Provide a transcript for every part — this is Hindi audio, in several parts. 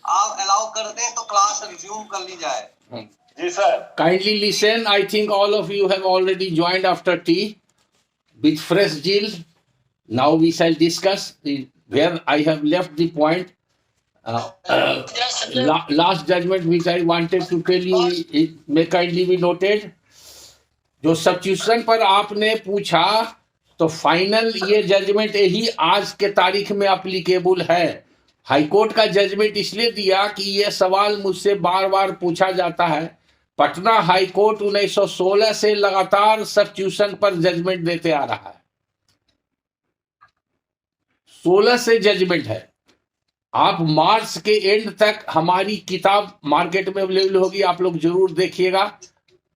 आप अलाउ कर दें तो क्लास रिज्यूम कर ली जाए। जी sir. Kindly listen. I think all of you have already joined after tea with fresh zeal. Now we shall discuss where I have left the point. Last judgment which I wanted to tell you, it may kindly be noted. जो सब्स्टिट्यूशन पर आपने पूछा तो फाइनल ये जजमेंट यही आज के तारीख में अप्लीकेबल है। हाईकोर्ट का जजमेंट इसलिए दिया कि ये सवाल मुझसे बार बार पूछा जाता है। पटना हाईकोर्ट 1916 से लगातार सब्स्टिट्यूशन पर जजमेंट देते आ रहा है। 16 से जजमेंट है। आप मार्च के एंड तक हमारी किताब मार्केट में अवेलेबल होगी, आप लोग जरूर देखिएगा।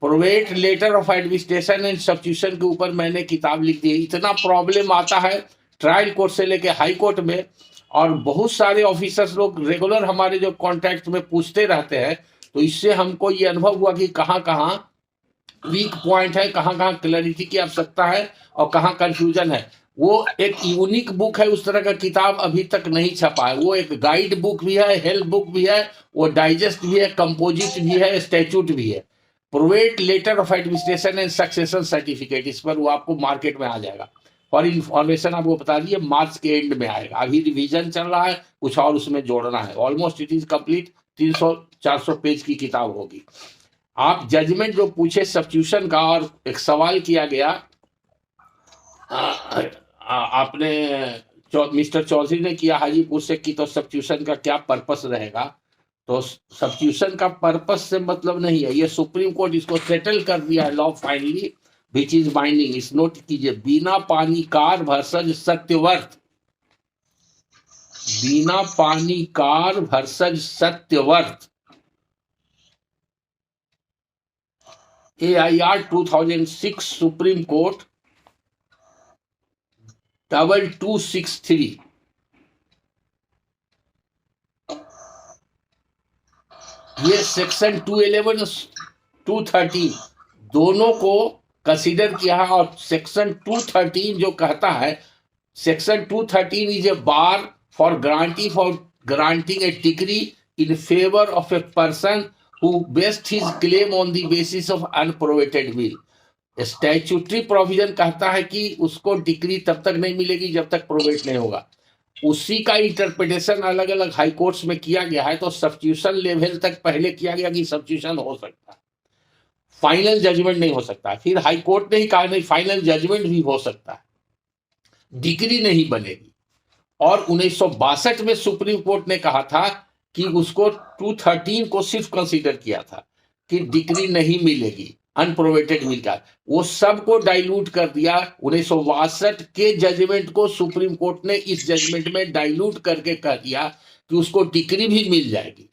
Probate letter of administration and substitution के ऊपर मैंने किताब लिख दी है। इतना प्रॉब्लम आता है ट्रायल कोर्ट से लेके हाई कोर्ट में, और बहुत सारे ऑफिसर्स लोग रेगुलर हमारे जो कॉन्टैक्ट में पूछते रहते हैं, तो इससे हमको ये अनुभव हुआ कि कहाँ कहाँ वीक पॉइंट है, कहाँ कहाँ क्लैरिटी की आवश्यकता है और कहाँ कंफ्यूजन है। वो एक यूनिक बुक है, उस तरह का किताब अभी तक नहीं छपा है। वो एक गाइड बुक भी है, हेल्प बुक भी है, वो डाइजेस्ट भी है, कंपोजिट भी है, स्टैट्यूट भी है। Probate letter of administration and succession certificate, इस पर वो आपको मार्केट में आ जाएगा। फॉर इन्फॉर्मेशन आपको बता दिए, मार्च के एंड में आएगा। अभी रिवीजन चल रहा है, कुछ और उसमें जोड़ना है। Almost it is complete. 300-400 page की किताब होगी। आप जजमेंट जो पूछे सब्स्टिट्यूशन का, और एक सवाल किया गया आपने मिस्टर चौधरी ने किया हाजीपुर से कि तो सब्स्टिट्यूशन का क्या पर्पस रहेगा। तो सब्स्टिट्यूशन का पर्पस से मतलब नहीं है, ये सुप्रीम कोर्ट इसको सेटल कर दिया है law finally, which is binding. इस नोट कीजिए, Bina Pani Kar versus Satyavarth. Bina Pani Kar versus Satyavarth, AIR 2006 Supreme Court 2263। ये सेक्शन 211 213 दोनों को कंसीडर किया है। और सेक्शन 213 जो कहता है, section 213 is a bar for granting A degree in favour of a person who based his claim on the basis of unprobated will। Statutory provision कहता है कि उसको डिग्री तब तक नहीं मिलेगी जब तक प्रोवेट नहीं होगा। उसी का इंटरप्रिटेशन अलग अलग हाई कोर्ट्स में किया गया है। तो सब्स्टिट्यूशन लेवल तक पहले किया गया कि सब्स्टिट्यूशन हो सकता है, फाइनल जजमेंट नहीं हो सकता। फिर हाई कोर्ट ने ही कहा नहीं, फाइनल जजमेंट भी हो सकता है, डिग्री नहीं बनेगी। और 1962 में सुप्रीम कोर्ट ने कहा था कि उसको 213 को सिर्फ कंसीडर किया था कि डिग्री नहीं मिलेगी अनप्रोवेटेड विल का। वो सब को डाइल्यूट कर दिया। 1962 के जजमेंट को सुप्रीम कोर्ट ने इस जजमेंट में डाइल्यूट करके कह दिया कि उसको डिग्री भी मिल जाएगी,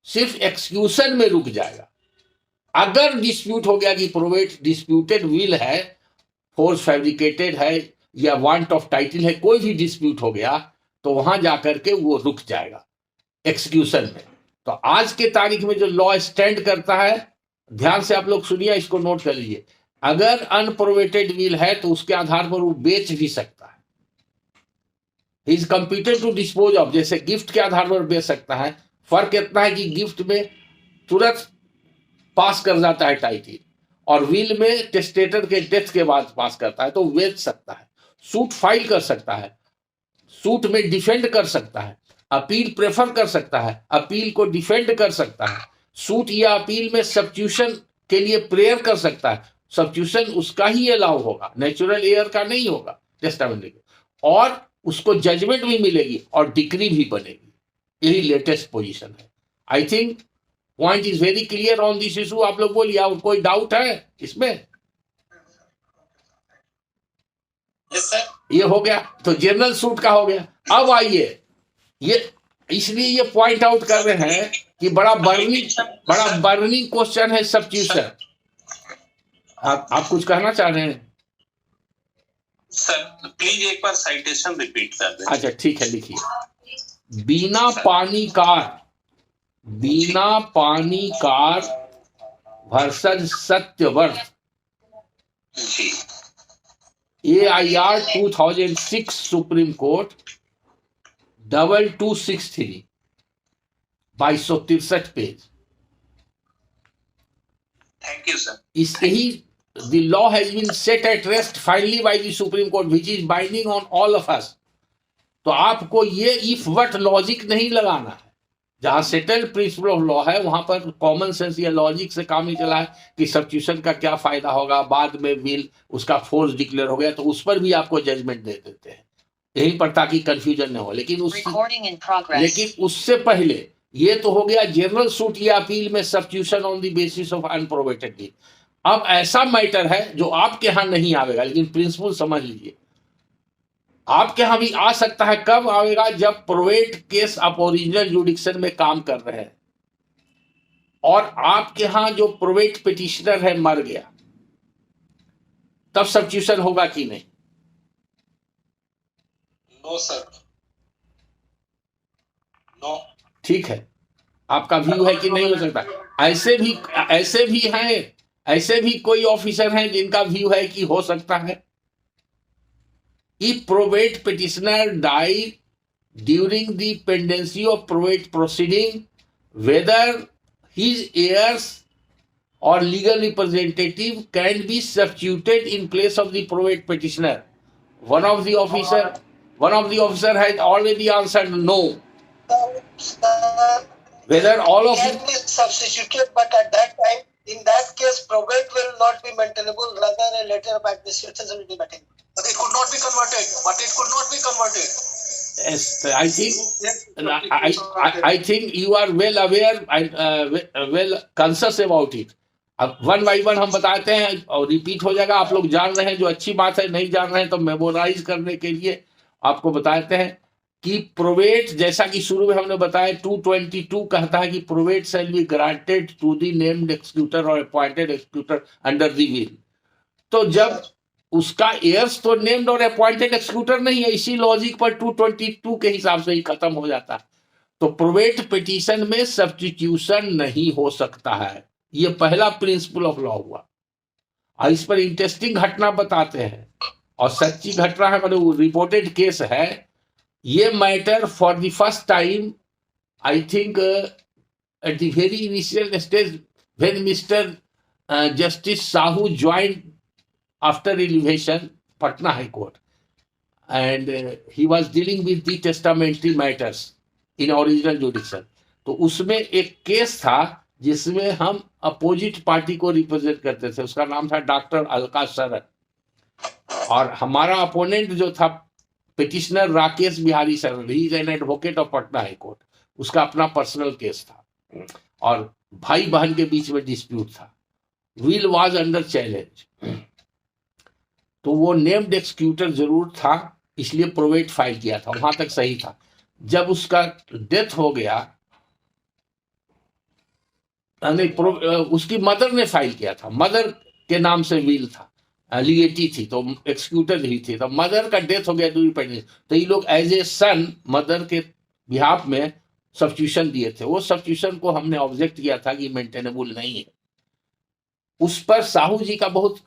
सिर्फ एक्सक्यूशन में रुक जाएगा। अगर डिस्प्यूट हो गया कि प्रोवेट डिस्प्यूटेड विल है, फोर्स फैब्रिकेटेड है या वांट ऑफ टाइटल है, कोई भी डिस्प्यूट हो गया तो वहां जाकर के वो रुक जाएगा एक्सक्यूशन में। तो आज के तारीख में जो लॉ स्टैंड करता है, ध्यान से आप लोग सुनिए, इसको नोट कर लीजिए। अगर अनप्रोवेटेड विल है तो उसके आधार पर वो बेच भी सकता है, he is competent to dispose of. जैसे गिफ्ट के आधार पर बेच सकता है। फर्क इतना है कि गिफ्ट में तुरंत पास कर जाता है टाइटल, और विल में टेस्टेटर के डेथ के बाद पास करता है, तो बेच सकता है। सूट फाइल कर सकता है, सूट में डिफेंड कर सकता है, अपील प्रेफर कर सकता है, अपील को डिफेंड कर सकता है, सूट या अपील में सब्स्टिट्यूशन के लिए प्रेयर कर सकता है। सब्स्टिट्यूशन उसका ही अलाउ होगा, नेचुरल एयर का नहीं होगा, टेस्टामेंट। और उसको जजमेंट भी मिलेगी और डिक्री भी बनेगी। यही लेटेस्ट पोजीशन है। I think point is very clear on this issue. आप लोग बोलिए, और कोई डाउट है इसमें? Yes sir. ये हो गया तो जनरल सूट का हो गया। अब आइए, ये इसलिए ये पॉइंट आउट कर रहे हैं कि बड़ा बर्निंग क्वेश्चन है सब्स्टिट्यूशन। आप कुछ कहना चाह रहे हैं सर? प्लीज एक बार साइटेशन रिपीट कर दें। अच्छा ठीक है, लिखिए। बिना पानी कार वर्सेज सत्यवर्थ, जी। AIR 2006 Supreme Court 2263। 2263 page. Thank you, sir. इस यही the law has been set at rest finally by the Supreme Court, which is binding on all of us. तो आपको ये इफ वट लॉजिक नहीं लगाना है। जहां सेटल्ड प्रिंसिपल ऑफ लॉ है वहां पर कॉमन सेंस या लॉजिक से काम नहीं चला है कि सब्स्टिट्यूशन का क्या फायदा होगा, बाद में विल उसका फोर्स डिक्लेयर हो गया तो उस पर भी आपको जजमेंट दे देते हैं यहीं पर ताकि कंफ्यूजन न हो। लेकिन उससे पहले ये तो हो गया जनरल सूट या अपील में substitution on the basis of unprobated deed. अब ऐसा मैटर है जो आपके यहां नहीं आवेगा, लेकिन प्रिंसिपल समझ लीजिए आपके यहां भी आ सकता है। कब आएगा? जब प्रोवेट केस आप ओरिजिनल जुडिक्शन में काम कर रहे हैं और आपके यहां जो प्रोवेट पिटिशनर है मर गया, तब सब्स्टिट्यूशन होगा कि नहीं? No, sir. No. ठीक है, आपका व्यू है कि नहीं हो सकता? ऐसे भी कोई ऑफिसर हैं जिनका व्यू है कि हो सकता है। If probate petitioner died during the pendency of probate proceeding, whether his heirs or legal representative can be substituted in place of the probate petitioner. One of the officer has already answered no. Whether all of can be substituted, but at that time, in that case, probate will not be maintainable. Rather, a letter of administration will be maintained. But it could not be converted. Yes, I think you are well aware and well conscious about it. अब वन बाई वन हम बताते हैं और रिपीट हो जाएगा। आप लोग जान रहे हैं, जो अच्छी बात है। नहीं जान रहे हैं तो मेमोराइज करने के लिए आपको बताते हैं कि प्रोवेट, जैसा कि शुरू में हमने बताया 222 कहता है कि probate shall be granted to the named executor और appointed executor under the will. तो जब उसका एयर्स तो नेम्ड और अपॉइंटेड एक्सक्यूटर नहीं है, इसी लॉजिक पर 222 के हिसाब से ही खत्म हो जाता है। तो प्रोवेट पिटीशन में सब्स्टिट्यूशन नहीं हो सकता है। ये पहला प्रिंसिपल ऑफ लॉ हुआ। और इस पर इंटरेस्टिंग घटना बताते हैं और सच्ची घटना है, मतलब रिपोर्टेड केस है। ये matter for the first time I think at the very initial stage when mister justice Sahu joined after elevation Patna High Court, and he was dealing with the testamentary matters in original jurisdiction. तो उसमें एक केस था जिसमें हम अपोजिट पार्टी को रिप्रेजेंट करते थे। उसका नाम था डॉक्टर अलका शरण, और हमारा अपोनेंट जो था पिटिशनर राकेश बिहारी शरण, he is an advocate of Patna high court. उसका अपना पर्सनल केस था और भाई बहन के बीच में डिस्प्यूट था। Will was under challenge. तो वो नेम्ड एक्सक्यूटर जरूर था, इसलिए प्रोवेट फाइल किया था, वहां तक सही था। जब उसका डेथ हो गया, नहीं, उसकी मदर ने फाइल किया था, मदर के नाम से विल था, लिगेटी थी, तो एक्सक्यूटर ही थी। तो मदर का डेथ हो गया ड्यूरिंग प्रेगनेंसी, तो ये लोग एज ए सन मदर के बिहाफ में सब्स्टिट्यूशन दिए थे। वो सब्स्टिट्यूशन को हमने ऑब्जेक्ट किया था कि मेंटेनेबल नहीं है। उस पर साहू जी का बहुत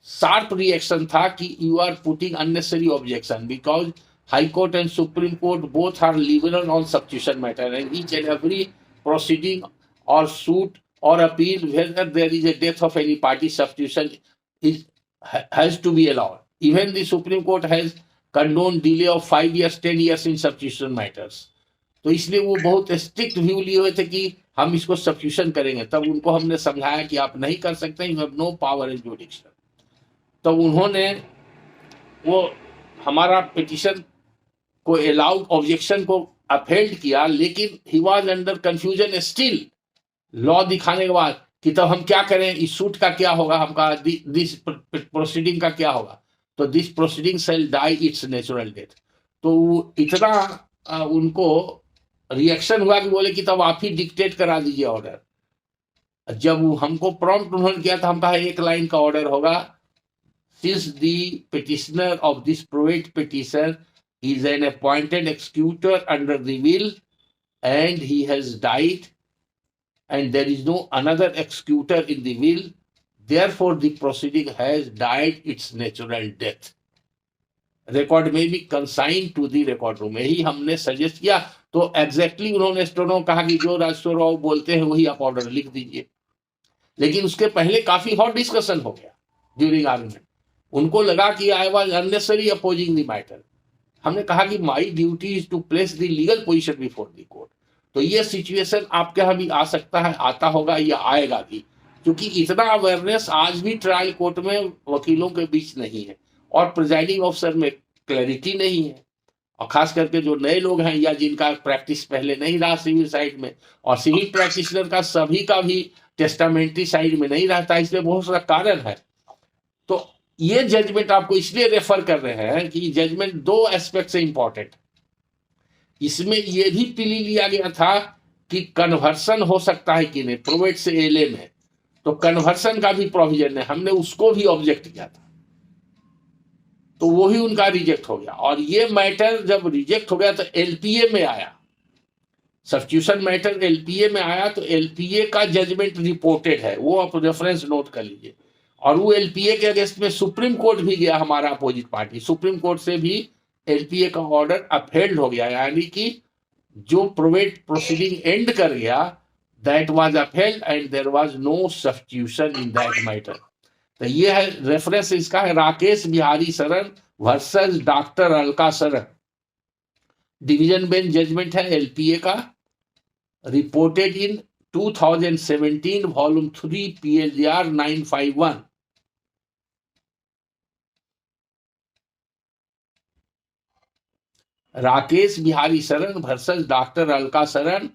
शार्प रिएक्शन था कि you are putting unnecessary objection because high court and supreme court both are liberal on substitution matter and each and every proceeding और सूट और appeal whether there is a death of any party, substitution has to be allowed. Even the Supreme Court has condoned delay of 5 years, 10 years in substitution matters. तो इसलिए वो बहुत स्ट्रिक्ट व्यू लिए हुए थे कि हम इसको सब्स्टिट्यूशन करेंगे। तब उनको हमने समझाया कि आप नहीं कर सकते, you have no power in jurisdiction. तो उन्होंने वो हमारा पिटिशन को अलाउड, ऑब्जेक्शन को अपहेल्ड किया, लेकिन he was under confusion still. Law दिखाने के बाद कि तब हम क्या करें, इस सूट का क्या होगा, हम कहा दिस प्रोसीडिंग का क्या होगा, तो this proceeding shall die its natural death. तो इतना उनको रिएक्शन हुआ कि बोले कि तब आप ही डिक्टेट करा दीजिए ऑर्डर। जब हमको प्रॉम्प्ट उन्होंने किया था, हम कहा एक लाइन का ऑर्डर होगा, since the petitioner of this probate petition is an appointed executor under the will and he has died and there is no another executor in the will, therefore the proceeding has died its natural death. Record may be consigned to the record room. यही हमने सजेस्ट किया। तो एग्जैक्टली उन्होंने स्टोनो कहा कि जो राजस्व राव बोलते हैं वही आप ऑर्डर लिख दीजिए। लेकिन उसके पहले काफी हॉट डिस्कशन हो गया ड्यूरिंग आर्गुमेंट। उनको लगा कि I was unnecessary opposing the matter. हमने कहा कि my duty is to place the legal position before the court. तो ये सिचुएशन आपके यहाँ भी आ सकता है, आता होगा या आएगा भी, क्योंकि इतना अवेयरनेस आज भी ट्रायल कोर्ट में वकीलों के बीच नहीं है और प्रिजाइडिंग ऑफिसर में क्लैरिटी नहीं है, और खास करके जो नए लोग हैं या जिनका प्रैक्टिस पहले नहीं रहा सिविल साइड में, और सिविल प्रैक्टिशनर का सभी का भी टेस्टामेंट्री साइड में नहीं रहता, इसलिए बहुत सारा कारण है। तो ये जजमेंट आपको इसलिए रेफर कर रहे हैं कि जजमेंट दो एस्पेक्ट से इंपॉर्टेंट। इसमें यह भी प्ली लिया गया था कि कन्वर्सन हो सकता है कि नहीं प्रोवेट से एलए में, तो कन्वर्सन का भी प्रोविजन है, हमने उसको भी ऑब्जेक्ट किया था, तो वो ही उनका रिजेक्ट हो गया। और ये मैटर जब रिजेक्ट हो गया तो एलपीए में आया, सब्स्टिट्यूशन मैटर एलपीए में आया, तो एलपीए का जजमेंट रिपोर्टेड है, वो आप रेफरेंस नोट कर लीजिए। और वो एलपीए के अगेंस्ट में सुप्रीम कोर्ट भी गया, हमारा अपोजिट पार्टी सुप्रीम कोर्ट से भी एलपीए का ऑर्डर अपहेल्ड हो गया, यानी कि जो प्रोवेट प्रोसीडिंग एंड कर गया that was upheld and there was no substitution in that matter. तो ये है रेफरेंस इसका है राकेश बिहारी शरण वर्सेस डॉक्टर अलका शरण, डिवीजन बेंच जजमेंट है एलपीए का, reported in 2017 volume 3 PLR 951। Rakesh Bihari शरण वर्सेस डॉक्टर अलका शरण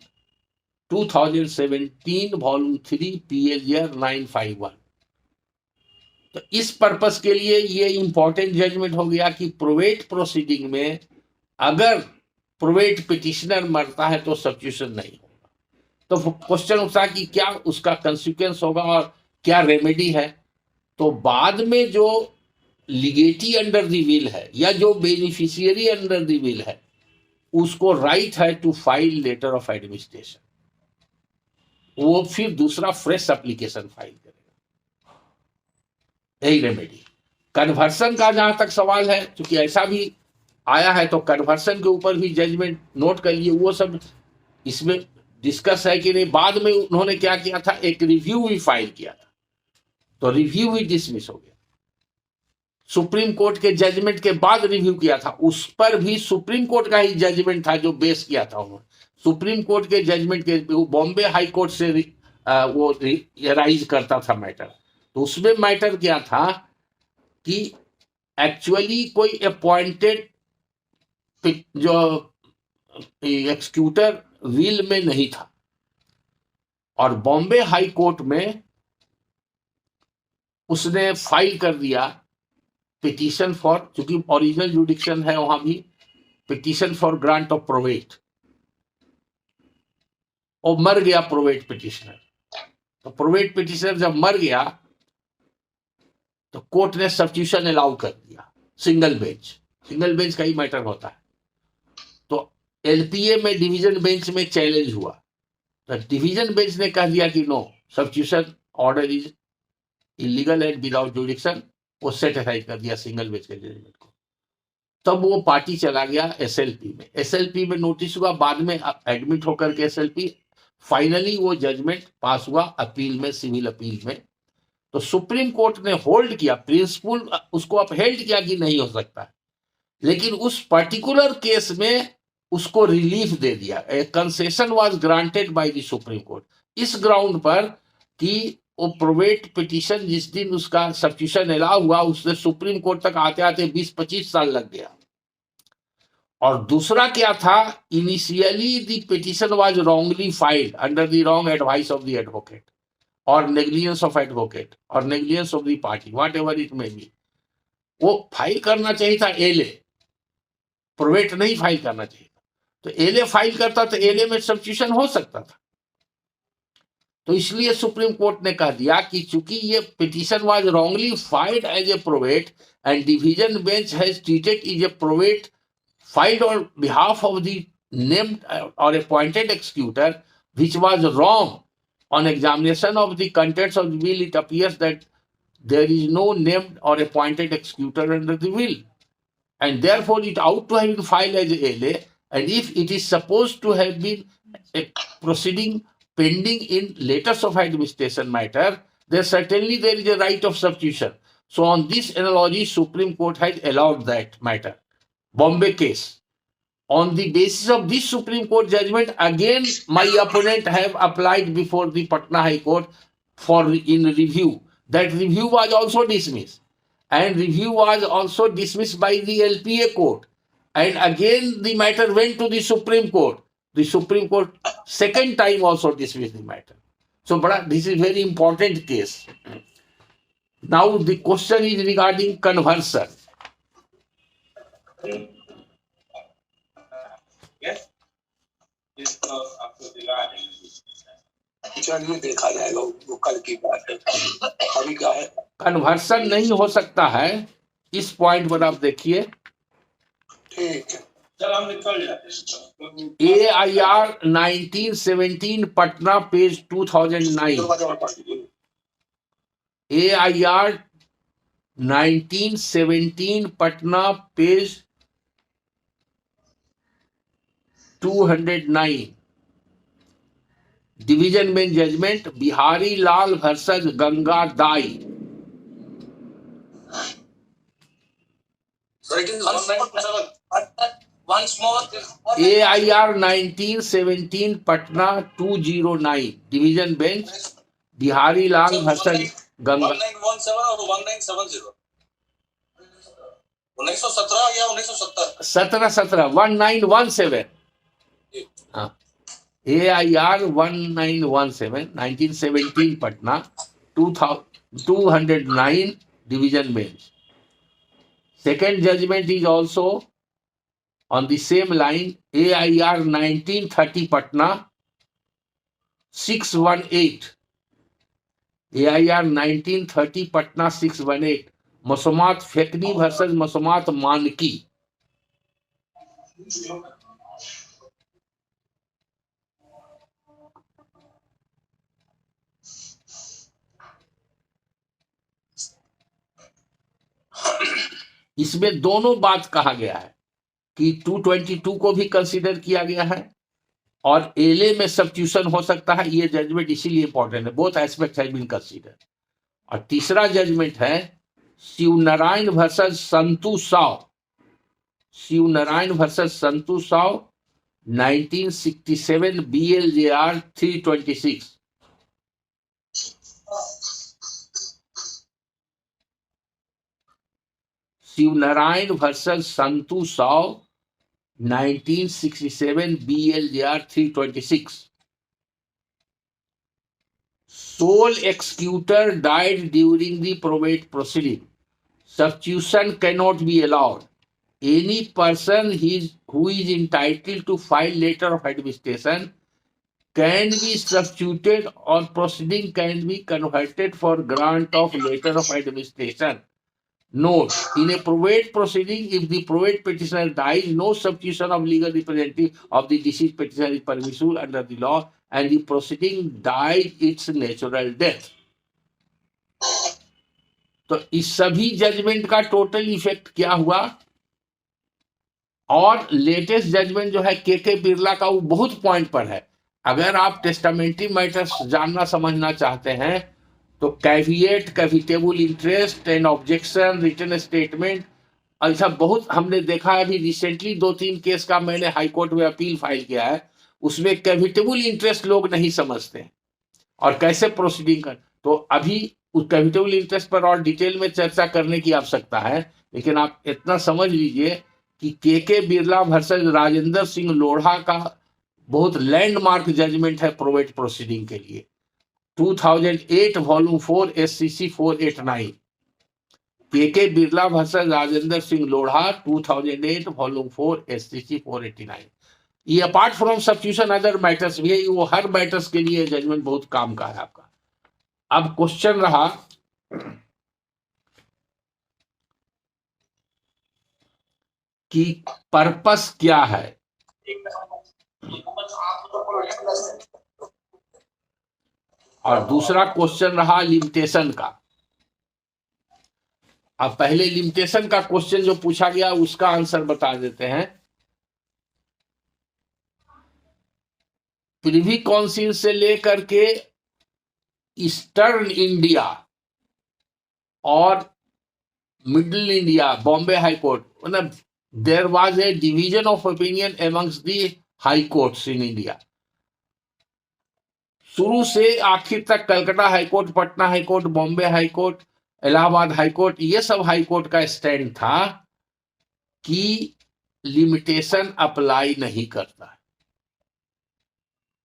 2017 वॉल्यूम 3 PLR 951। तो इस पर्पस के लिए ये इंपॉर्टेंट जजमेंट हो गया कि प्रोवेट प्रोसीडिंग में अगर प्रोवेट पिटिशनर मरता है तो सब्स्टिट्यूशन नहीं होगा। तो क्वेश्चन उठता है कि क्या उसका कंसिक्वेंस होगा और क्या रेमेडी है। तो बाद में जो लिगेटी अंडर द विल है या जो बेनिफिशियरी अंडर द विल है उसको राइट है to file letter of administration, वो फिर दूसरा फ्रेश एप्लीकेशन फाइल करेगा, यही रेमेडी। कन्वर्सन का जहां तक सवाल है, क्योंकि ऐसा भी आया है, तो कन्वर्सन के ऊपर भी जजमेंट नोट कर लिए, वो सब इसमें डिस्कस है कि नहीं। बाद में उन्होंने क्या किया था, एक रिव्यू भी फाइल किया था, तो रिव्यू भी डिसमिस हो गया। सुप्रीम कोर्ट के जजमेंट के बाद रिव्यू किया था, उस पर भी सुप्रीम कोर्ट का ही जजमेंट था जो बेस किया था उन्होंने। सुप्रीम कोर्ट के जजमेंट के बॉम्बे हाई कोर्ट से वो राइज करता था मैटर। तो उसमें मैटर क्या था कि एक्चुअली कोई अपॉइंटेड जो एक्सक्यूटर विल में नहीं था, और बॉम्बे हाई कोर्ट में उसने फाइल कर दिया पिटीशन फॉर, चूंकि ओरिजिनल जुडिक्शन है वहां भी, petition for grant of probate, और मर गया प्रोवेट पिटिशनर। तो प्रोवेट पिटिशनर जब मर गया तो कोर्ट ने सब्स्टिट्यूशन अलाउ कर दिया, सिंगल बेंच का ही मैटर होता है। तो एलपीए में डिवीजन बेंच में चैलेंज हुआ, तो डिवीजन बेंच ने कह दिया कि no, substitution order is illegal and without jurisdiction, वो सेट असाइड कर दिया सिंगल बेंच के जजमेंट को। तब वो पार्टी चला गया एसएलपी में, एसएलपी में नोटिस हुआ, बाद में एडमिट होकर के एसएलपी, फाइनली वो जजमेंट पास हुआ अपील में, सिविल अपील में। तो सुप्रीम कोर्ट ने होल्ड किया, प्रिंसिपल उसको अपहेल्ड किया कि नहीं हो सकता है, लेकिन उस पर्टिकुलर केस में उसको रिलीफ दे दिया, a concession was granted by the Supreme Court, इस ग्राउंड पर कि वो प्रोवेट पिटीशन जिस दिन उसका सब्स्टिट्यूशन अलाउ हुआ उससे सुप्रीम कोर्ट तक आते आते 20-25 साल लग गया। और दूसरा क्या था, initially the petition was wrongly filed under the wrong advice of the advocate और नेग्लिजेंस ऑफ एडवोकेट और negligence of the party, what ever it may be. वो फाइल करना चाहिए था एलए, प्रोवेट नहीं फाइल करना चाहिए था। तो एलए फाइल करता तो एलए में सब्स्टिट्यूशन हो सकता था। तो इसलिए सुप्रीम कोर्ट ने कह दिया कि चूंकि ये petition was wrongly filed as a probate and division bench has treated is a probate filed on behalf of the named or appointed executor, which was wrong. On examination of the contents of the will, it appears that there is no named or appointed executor under the will, and therefore it ought to have been filed as a LA, and if it is supposed to have been a proceeding pending in letters of administration matter, then certainly there is a right of substitution. So on this analogy, Supreme Court has allowed that matter. Bombay case. On the basis of this Supreme Court judgment, again my opponent have applied before the Patna High Court for in review. That review was also dismissed, and review was also dismissed by the LPA court. And again the matter went to the Supreme Court. The Supreme Court second time also dismissed the matter. So, this is very important case. Now the question is regarding conversion. Yes. इसको आपको दिला देंगे। चलिए देखा जाएगा, वो कल की बात है। अभी क्या है, कन्वर्सन नहीं हो सकता है, इस पॉइंट पर आप देखिए। ठीक है, चल हम निकल जाते हैं। AIR 1917 Patna page 2009। AIR 1917 Patna page 209। Division bench judgment Bihari Lal versus Ganga Dai. AIR 1917 Patna 209। Division bench Bihari Lal versus Ganga. 1917 और 1970 1917 या 1970 1917 हाँ। AIR 1917 1917 Patna 209 division bench. Second judgment is also on the same line. AIR 1930 Patna 618। AIR 1930 Patna 618। मसोमात Phekni versus मसोमात मानकी। इसमें दोनों बात कहा गया है कि 222 को भी कंसीडर किया गया है और एलए में सब्स्टिट्यूशन हो सकता है। ये जजमेंट इसीलिए इंपॉर्टेंट है, both aspect has been consider. और तीसरा जजमेंट है Shivnarayan versus Santu Sao. Shivnarayan versus Santu Sao 1967 BLJR 326। Shivnarayan versus Santu Sao 1967 BLJR 326। Sole executor died during the probate proceeding. Substitution cannot be allowed. Any person who is entitled to file letter of administration can be substituted or proceeding can be converted for grant of letter of administration. Note, in a probate proceeding, if the probate petitioner dies, no substitution of legal representative of the deceased petitioner is permissible under the law and the proceeding died its natural death. तो इस सभी जजमेंट का टोटल इफेक्ट क्या हुआ? और लेटेस्ट जजमेंट जो है के बिरला का, वो बहुत पॉइंट पर है। अगर आप टेस्टामेंट्री मैटर्स जानना समझना चाहते हैं तो caveat, caveatable interest and objection, written statement, ऐसा बहुत हमने देखा है। अभी रिसेंटली 2-3 केस का मैंने हाई कोर्ट में अपील फाइल किया है, उसमें कैविटेबल इंटरेस्ट लोग नहीं समझते और कैसे प्रोसीडिंग कर। तो अभी उस कैविटेबल इंटरेस्ट पर और डिटेल में चर्चा करने की आवश्यकता है, लेकिन आप इतना समझ लीजिए कि के बिरला वर्सेस राजेंद्र सिंह लोढ़ा का बहुत लैंडमार्क जजमेंट है प्रोबेट प्रोसीडिंग के लिए। 2008 वॉल्यूम 4 SCC 489। के Birla versus Rajendra Singh Lodha 2008 volume 4 SCC 489। ये apart from substitution other matters भी है, वो हर मैटर्स के लिए जजमेंट बहुत काम का है आपका। अब क्वेश्चन रहा कि पर्पस क्या है, और दूसरा क्वेश्चन रहा लिमिटेशन का। अब पहले लिमिटेशन का क्वेश्चन जो पूछा गया उसका आंसर बता देते हैं। प्रिवी काउंसिल से लेकर के ईस्टर्न इंडिया और middle India, Bombay high court, मतलब there was a division of opinion amongst the high courts in India. शुरू से आखिर तक Calcutta high court, Patna high court, Bombay high court, Allahabad high court, ये सब हाई कोर्ट का स्टैंड था कि लिमिटेशन अप्लाई नहीं करता।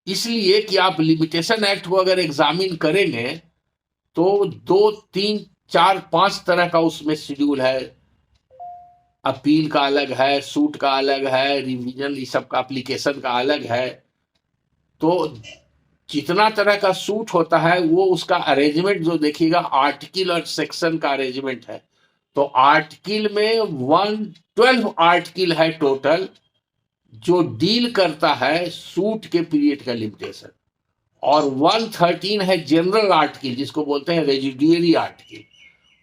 इसलिए कि आप लिमिटेशन एक्ट को अगर एग्जामिन करेंगे तो 2, 3, 4, 5 तरह का उसमें शेड्यूल है। अपील का अलग है, सूट का अलग है, रिवीजन ये सब का एप्लीकेशन का अलग है। तो जितना तरह का सूट होता है वो उसका अरेंजमेंट जो देखिएगा आर्टिकल और सेक्शन का अरेंजमेंट है। तो आर्टिकल में 112 आर्टिकल है टोटल जो डील करता है सूट के पीरियड का लिमिटेशन, और 113 है जनरल आर्टिकल जिसको बोलते हैं रेजिडुअरी आर्टिकल।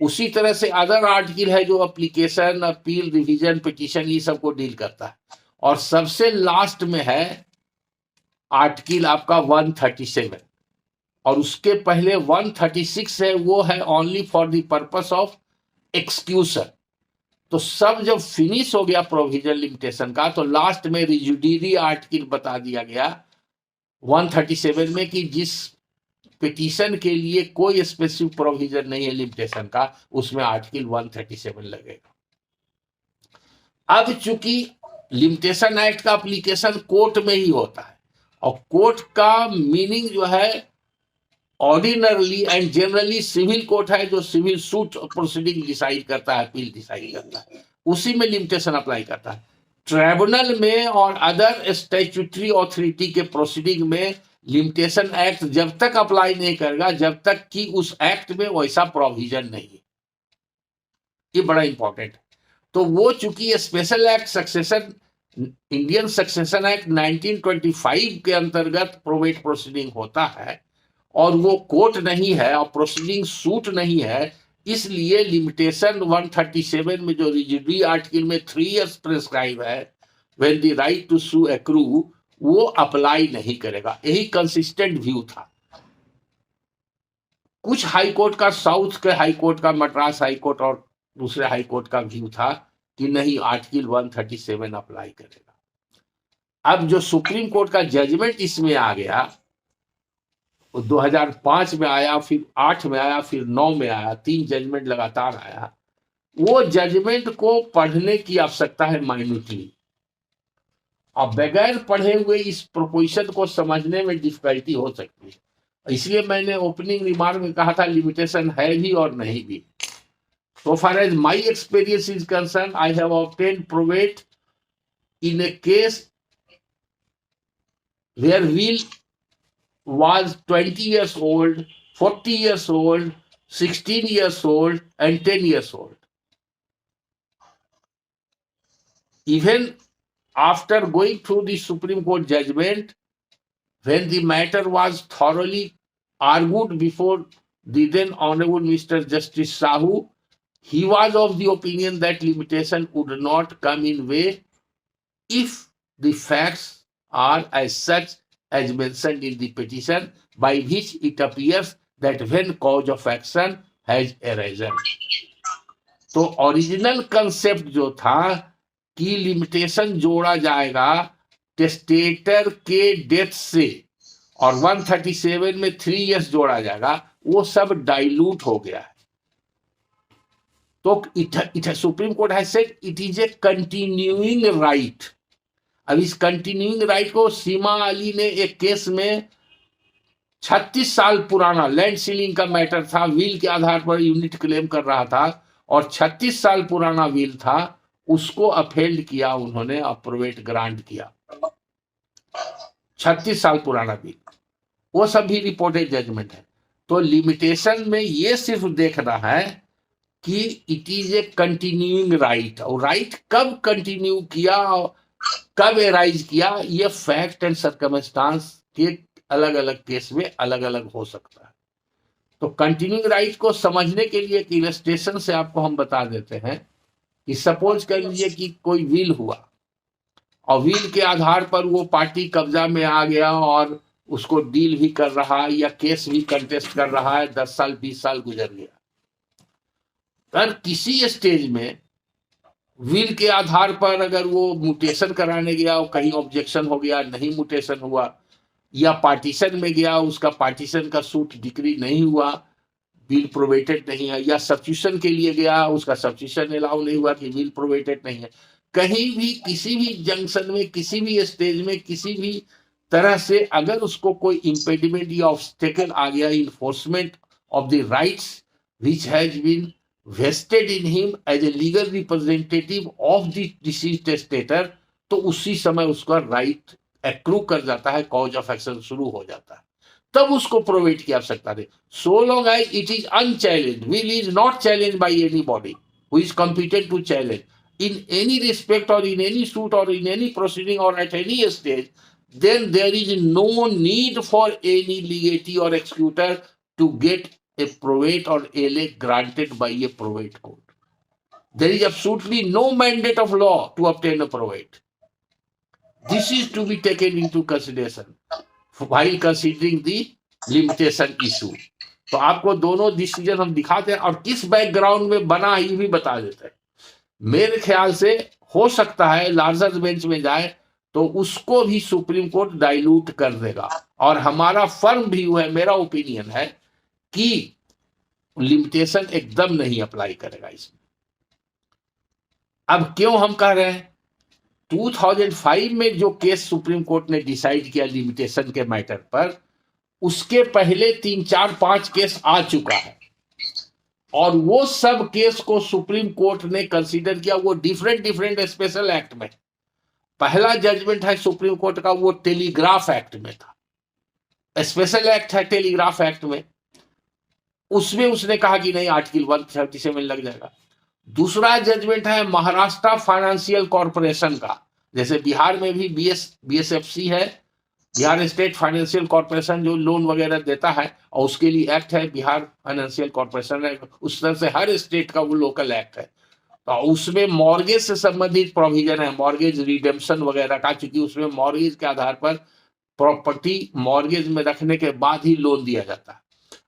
उसी तरह से अदर आर्टिकल है जो एप्लीकेशन, अपील, रिवीजन, पिटीशन ये सब को डील करता है। और सबसे लास्ट में है आर्टिकल आपका 137, और उसके पहले 136 है, वो है only for the purpose of execution. तो सब जब फिनिश हो गया प्रोविजन लिमिटेशन का तो लास्ट में रेजिडुअरी आर्टिकल बता दिया गया 137 में कि जिस पिटीशन के लिए कोई स्पेसिफिक प्रोविजन नहीं है लिमिटेशन का, उसमें आर्टिकल 137 लगेगा। अब चूंकि लिमिटेशन एक्ट का एप्लीकेशन कोर्ट में ही होता है, और कोर्ट का मीनिंग जो है ordinarily and generally civil court है, जो सिविल सूट प्रोसीडिंग डिसाइड करता है, अपील डिसाइड करता है, उसी में लिमिटेशन अप्लाई करता है। ट्राइब्यूनल में और अदर स्टैट्यूटरी अथॉरिटी के प्रोसीडिंग में लिमिटेशन एक्ट जब तक अप्लाई नहीं करेगा जब तक कि उस एक्ट में वैसा प्रोविजन नहीं है। ये बड़ा इंपॉर्टेंट है। तो वो चूंकि special act succession, Indian succession act 1925 के अंतर्गत प्रोवेट प्रोसीडिंग होता है और वो कोर्ट नहीं है और प्रोसीडिंग सूट नहीं है, इसलिए लिमिटेशन 137 में जो रेजिडुअरी आर्टिकल में 3 इयर्स प्रिस्क्राइब है when the right to sue accrue, वो अप्लाई नहीं करेगा। यही कंसिस्टेंट व्यू था। कुछ हाई कोर्ट का, साउथ के हाई कोर्ट का, मद्रास हाई कोर्ट और दूसरे हाई कोर्ट का व्यू था कि नहीं, आर्टिकल 137 अप्लाई करेगा। अब जो सुप्रीम कोर्ट का जजमेंट इसमें आ गया, वो 2005 में आया, फिर 8 में आया, फिर 9 में आया, 3 जजमेंट लगातार आया। वो जजमेंट को पढ़ने की आवश्यकता है माइन्यूटली, और बगैर पढ़े हुए इस प्रोपोजिशन को समझने में डिफिकल्टी हो सकती है। इसलिए मैंने ओपनिंग रिमार्क में कहा था लिमिटेशन है भी और नहीं भी। So far as my experience is concerned, I have obtained probate in a case where will was 20 years old, 40 years old, 16 years old, and 10 years old. Even after going through the Supreme Court judgment, when the matter was thoroughly argued before the then Honorable Mr. Justice Sahu, he was of the opinion that limitation would not come in way if the facts are as such as mentioned in the petition, by which it appears that when cause of action has arisen. तो ओरिजिनल कंसेप्ट जो था कि लिमिटेशन जोड़ा जाएगा टेस्टेटर के डेथ से, और 137 में 3 इयर्स जोड़ा जाएगा, वो सब डाइल्यूट हो गया है। तो supreme court has said it is A continuing right. अब इस कंटिन्यूइंग राइट को सीमा अली ने एक केस में 36 साल पुराना लैंड सीलिंग का मैटर था, विल के आधार पर यूनिट क्लेम कर रहा था, और 36 साल पुराना विल था, उसको अफेल्ड किया उन्होंने, अप्रोवेट ग्रांट किया। 36 साल पुराना विल, वो सब भी रिपोर्टेड जजमेंट है। तो लिमिटेशन में ये सिर्फ देखना है कि it is A continuing right, और राइट कब कंटिन्यू किया, कब एराइज किया, ये फैक्ट एंड सर्कमस्टांस के अलग अलग केस में अलग अलग हो सकता है। तो कंटिन्यूइंग राइट को समझने के लिए एक इलस्ट्रेशन से आपको हम बता देते हैं कि सपोज कर लीजिए कि कोई विल हुआ, और विल के आधार पर वो पार्टी कब्जा में आ गया और उसको डील भी कर रहा है या केस भी कंटेस्ट कर रहा है, 10 साल 20 साल गुजर गया। पर किसी स्टेज में विल के आधार पर अगर वो म्यूटेशन कराने गया और कहीं ऑब्जेक्शन हो गया, नहीं म्यूटेशन हुआ, या पार्टीशन में गया, उसका पार्टीशन का सूट डिक्री नहीं हुआ, विल प्रोवेटेड नहीं है, या सब्स्टिट्यूशन के लिए गया, उसका सब्स्टिट्यूशन अलाउ नहीं हुआ कि विल प्रोवेटेड नहीं है, कहीं भी किसी भी जंक्शन में किसी भी स्टेज में किसी भी तरह से अगर उसको कोई इम्पेडिमेंट या ऑब्स्टेकल आ गया enforcement of the rights which has been vested in him as a legal representative of the deceased testator, तो उसी समय उसका राइट एक्रू कर जाता है, कॉज ऑफ एक्शन शुरू हो जाता है, तब उसको प्रोवेट की आवश्यकता नहीं। So long as it is unchallenged, will is not challenged by anybody who is competent to challenge in any respect और इन एनी सूट और इन एनी प्रोसीडिंग और at any stage, then there is no need for any legatee or executor to get a probate or LA granted by a probate court. There is absolutely no mandate of law to obtain a probate. This is to be taken into consideration while considering the limitation issue. तो आपको दोनों डिसीजन हम दिखाते हैं और किस बैकग्राउंड में बना ये भी बता देते हैं। मेरे ख्याल से हो सकता है लार्जर बेंच में जाए तो उसको भी सुप्रीम कोर्ट डाइल्यूट कर देगा, और हमारा फर्म व्यू है, मेरा ओपिनियन है कि लिमिटेशन एकदम नहीं अप्लाई करेगा इसमें। अब क्यों हम कह रहे हैं, 2005 में जो केस सुप्रीम कोर्ट ने डिसाइड किया लिमिटेशन के मैटर पर, उसके पहले 3 4 5 केस आ चुका है, और वो सब केस को सुप्रीम कोर्ट ने कंसीडर किया, वो डिफरेंट स्पेशल एक्ट में। पहला जजमेंट है सुप्रीम कोर्ट का, वो टेलीग्राफ एक्ट में था, स्पेशल एक्ट है टेलीग्राफ एक्ट में, उसमें उसने कहा कि नहीं आर्टिकल 137 लग जाएगा। दूसरा जजमेंट है महाराष्ट्र फाइनेंशियल कॉर्पोरेशन का, जैसे बिहार में भी BSFC है, बिहार स्टेट फाइनेंशियल कॉर्पोरेशन जो लोन वगैरह देता है, और उसके लिए एक्ट है बिहार फाइनेंशियल कॉर्पोरेशन है, उस तरह से हर स्टेट का वो लोकल एक्ट है। तो उसमें मॉर्गेज से संबंधित प्रोविजन है, मॉर्गेज रिडेम्पशन वगैरह का, क्योंकि उसमें मॉर्गेज के आधार पर प्रॉपर्टी मॉर्गेज में रखने के बाद ही लोन दिया जाता है।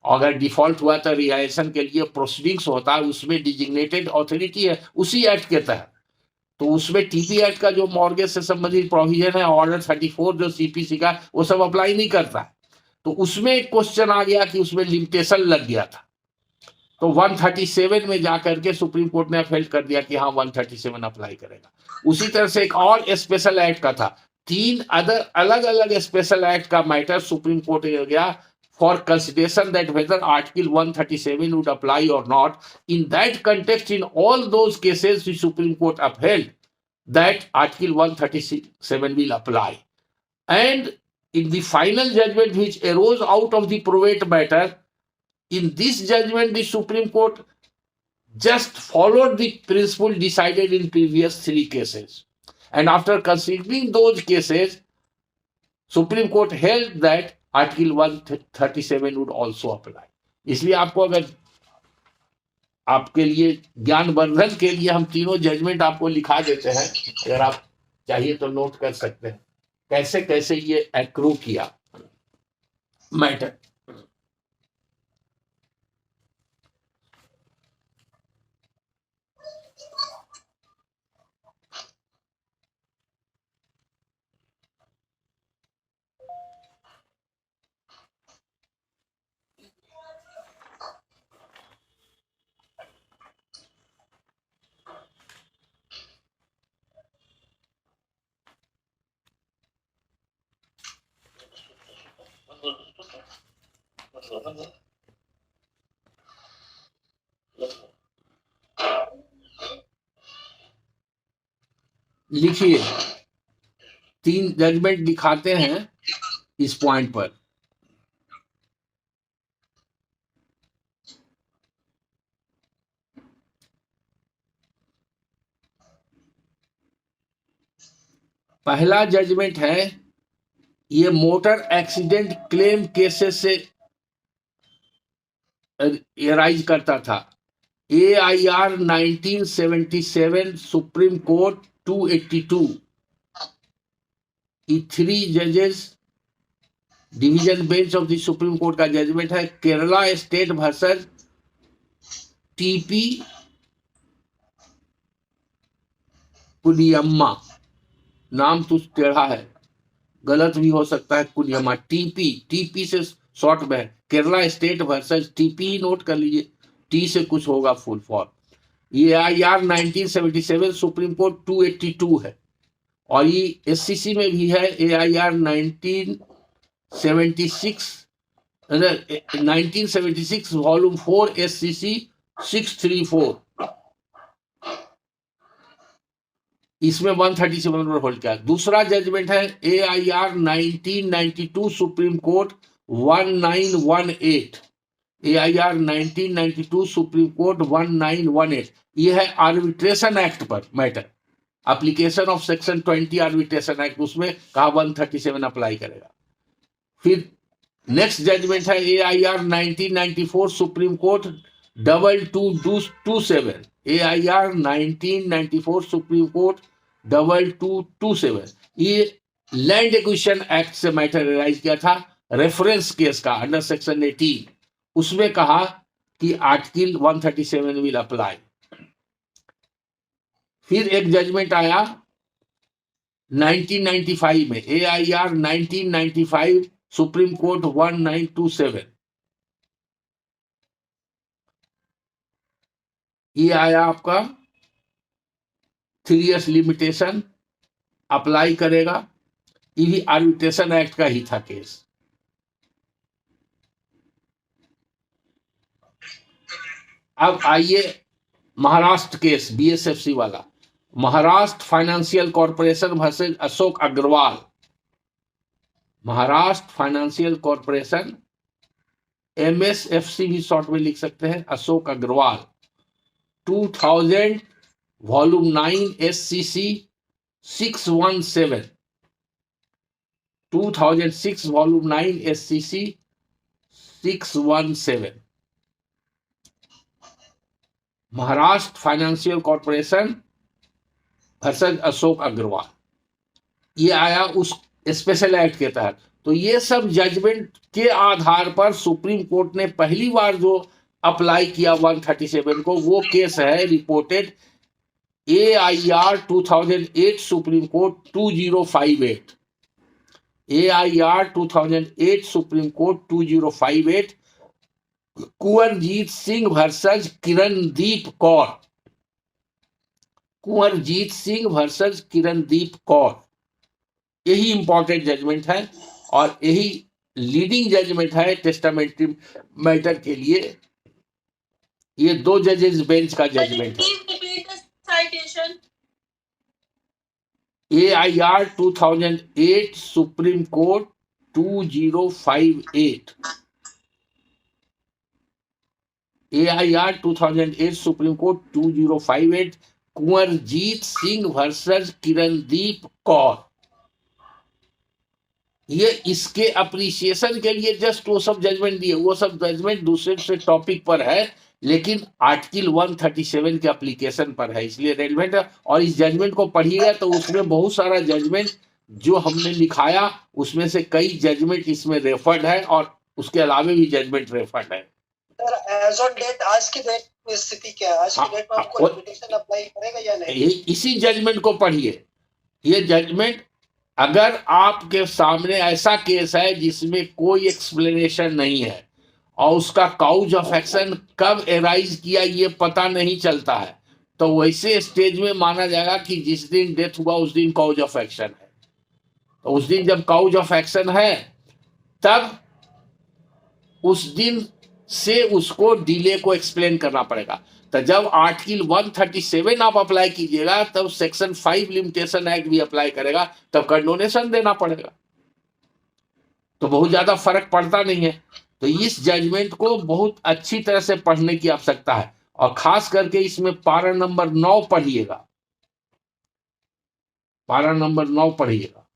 अगर डिफॉल्ट हुआ तो रिहाइशन के लिए प्रोसीडिंग्स होता है, उसमें डिजिग्नेटेड अथॉरिटी है उसी एक्ट के तहत। तो उसमें TP एक्ट का जो मॉर्गेज से संबंधित प्रोविजन है, ऑर्डर 34 जो CPC का, वो सब अप्लाई नहीं करता है। तो उसमें एक क्वेश्चन आ गया कि उसमें लिमिटेशन लग गया था, तो 137 में जाकर के सुप्रीम कोर्ट ने अपील कर दिया कि हाँ 137 अप्लाई करेगा। उसी तरह से एक और स्पेशल एक्ट का था, 3 अलग अलग स्पेशल एक्ट का मैटर सुप्रीम कोर्ट में गया for consideration that whether Article 137 would apply or not. In that context, in all those cases, the Supreme Court upheld that Article 137 will apply. And in the final judgment which arose out of the probate matter, in this judgment, the Supreme Court just followed the principle decided in previous 3 cases. And after considering those cases, Supreme Court held that article 137 would also apply. इसलिए आपको अगर आपके लिए ज्ञानवर्धन के लिए हम तीनों जजमेंट आपको लिखा देते हैं, अगर आप चाहिए तो नोट कर सकते हैं कैसे कैसे ये एक्रू किया मैटर। लिखिए 3 जजमेंट दिखाते हैं इस पॉइंट पर। पहला जजमेंट है, ये मोटर एक्सीडेंट क्लेम केसेस से राइज करता था, AIR 1977 सुप्रीम कोर्ट 282। ये 3 जजेस division bench of the Supreme court का जजमेंट है, केरला स्टेट वर्सेस टीपी कुनियम्मा। नाम तो टेढ़ा है, गलत भी हो सकता है, कुनियम्मा। टीपी से शॉर्ट में है, Kerala state versus TP, note कर लीजिए, टी से कुछ होगा फुल फॉर्म। ये AIR 1977 सुप्रीम कोर्ट 282 है, और ये SCC में भी है AIR 1976 वॉल्यूम 4 SCC 634, इसमें 137 पर होल्ड किया। दूसरा जजमेंट है AIR 1992 supreme court 1918, AIR 1992 supreme court 1918। यह है आर्बिट्रेशन एक्ट पर matter, application of section 20 arbitration act, उसमें कहा 137 अप्लाई करेगा। फिर नेक्स्ट जजमेंट है AIR 1994 supreme court 2227, AIR 1994 supreme court 2227। ये लैंड एक्विजिशन एक्ट से मैटर राइज किया था, रेफरेंस केस का अंडर सेक्शन 18, उसमें कहा कि आर्टिकल 137 विल अप्लाई। फिर एक जजमेंट आया 1995 में, AIR 1995 सुप्रीम कोर्ट 1927। ये आया आपका 3 years लिमिटेशन अप्लाई करेगा, ये भी आर्बिट्रेशन एक्ट का ही था केस। अब आइए महाराष्ट्र केस, BSFC वाला, Maharashtra financial corporation versus Ashok Agrawal. Maharashtra financial corporation, MSFC भी शॉर्ट में लिख सकते हैं, Ashok Agrawal 2000 volume 9 SCC 617, 2006 volume 9 SCC 617। Maharashtra financial corporation versus Ashok Agrawal, ये आया उस स्पेशल एक्ट के तहत। तो ये सब जजमेंट के आधार पर सुप्रीम कोर्ट ने पहली बार जो अप्लाई किया 137 को, वो केस है reported AIR 2008 supreme court 2058, AIR 2008 supreme court 2058, Kunwarjeet Singh versus Kirandeep Kaur, Kunwarjeet Singh versus Kirandeep Kaur. यही इंपॉर्टेंट जजमेंट है और यही लीडिंग जजमेंट है टेस्टामेंट्री मैटर के लिए। ये 2 जजेस बेंच का जजमेंट है। AIR 2008 supreme court 2058, AIR 2008 supreme court 2058, Kunwarjeet Singh versus Kirandeep Kaur. ये इसके अप्रिसिएशन के लिए जस्ट वो सब जजमेंट दिए, वो सब जजमेंट दूसरे से टॉपिक पर है, लेकिन आर्टिकल 137 के एप्लीकेशन पर है, इसलिए रेलेवेंट है। और इस जजमेंट को पढ़िएगा तो उसमें बहुत सारा जजमेंट जो हमने लिखाया, उसमें से कई जजमेंट इसमें रेफर्ड है और उसके अलावा भी जजमेंट रेफर्ड है। एज ऑन डेट, आज की डेट में स्थिति क्या है? आज की डेट में आपको लिमिटेशन अप्लाई करेगा या नहीं? इसी जजमेंट को पढ़िए। ये जजमेंट, अगर आपके सामने ऐसा केस है जिसमें कोई एक्सप्लेनेशन नहीं है और उसका काउज ऑफ एक्शन कब एराइज किया ये पता नहीं चलता है, तो वैसे स्टेज में माना जाएगा कि जिस दिन डेथ हुआ उस दिन काउज ऑफ एक्शन है। तो उस दिन जब काउज ऑफ एक्शन है, तब उस दिन से उसको डिले को एक्सप्लेन करना पड़ेगा। तो जब आर्टिकल 137 आप अप्लाई कीजिएगा, तब सेक्शन 5 लिमिटेशन एक्ट भी अप्लाई करेगा, तब कंडोनेशन देना पड़ेगा। तो बहुत ज्यादा फर्क पड़ता नहीं है। तो इस जजमेंट को बहुत अच्छी तरह से पढ़ने की आवश्यकता है, और खास करके इसमें पारा नंबर 9 पढ़िएगा, पारा नंबर 9 पढ़िएगा।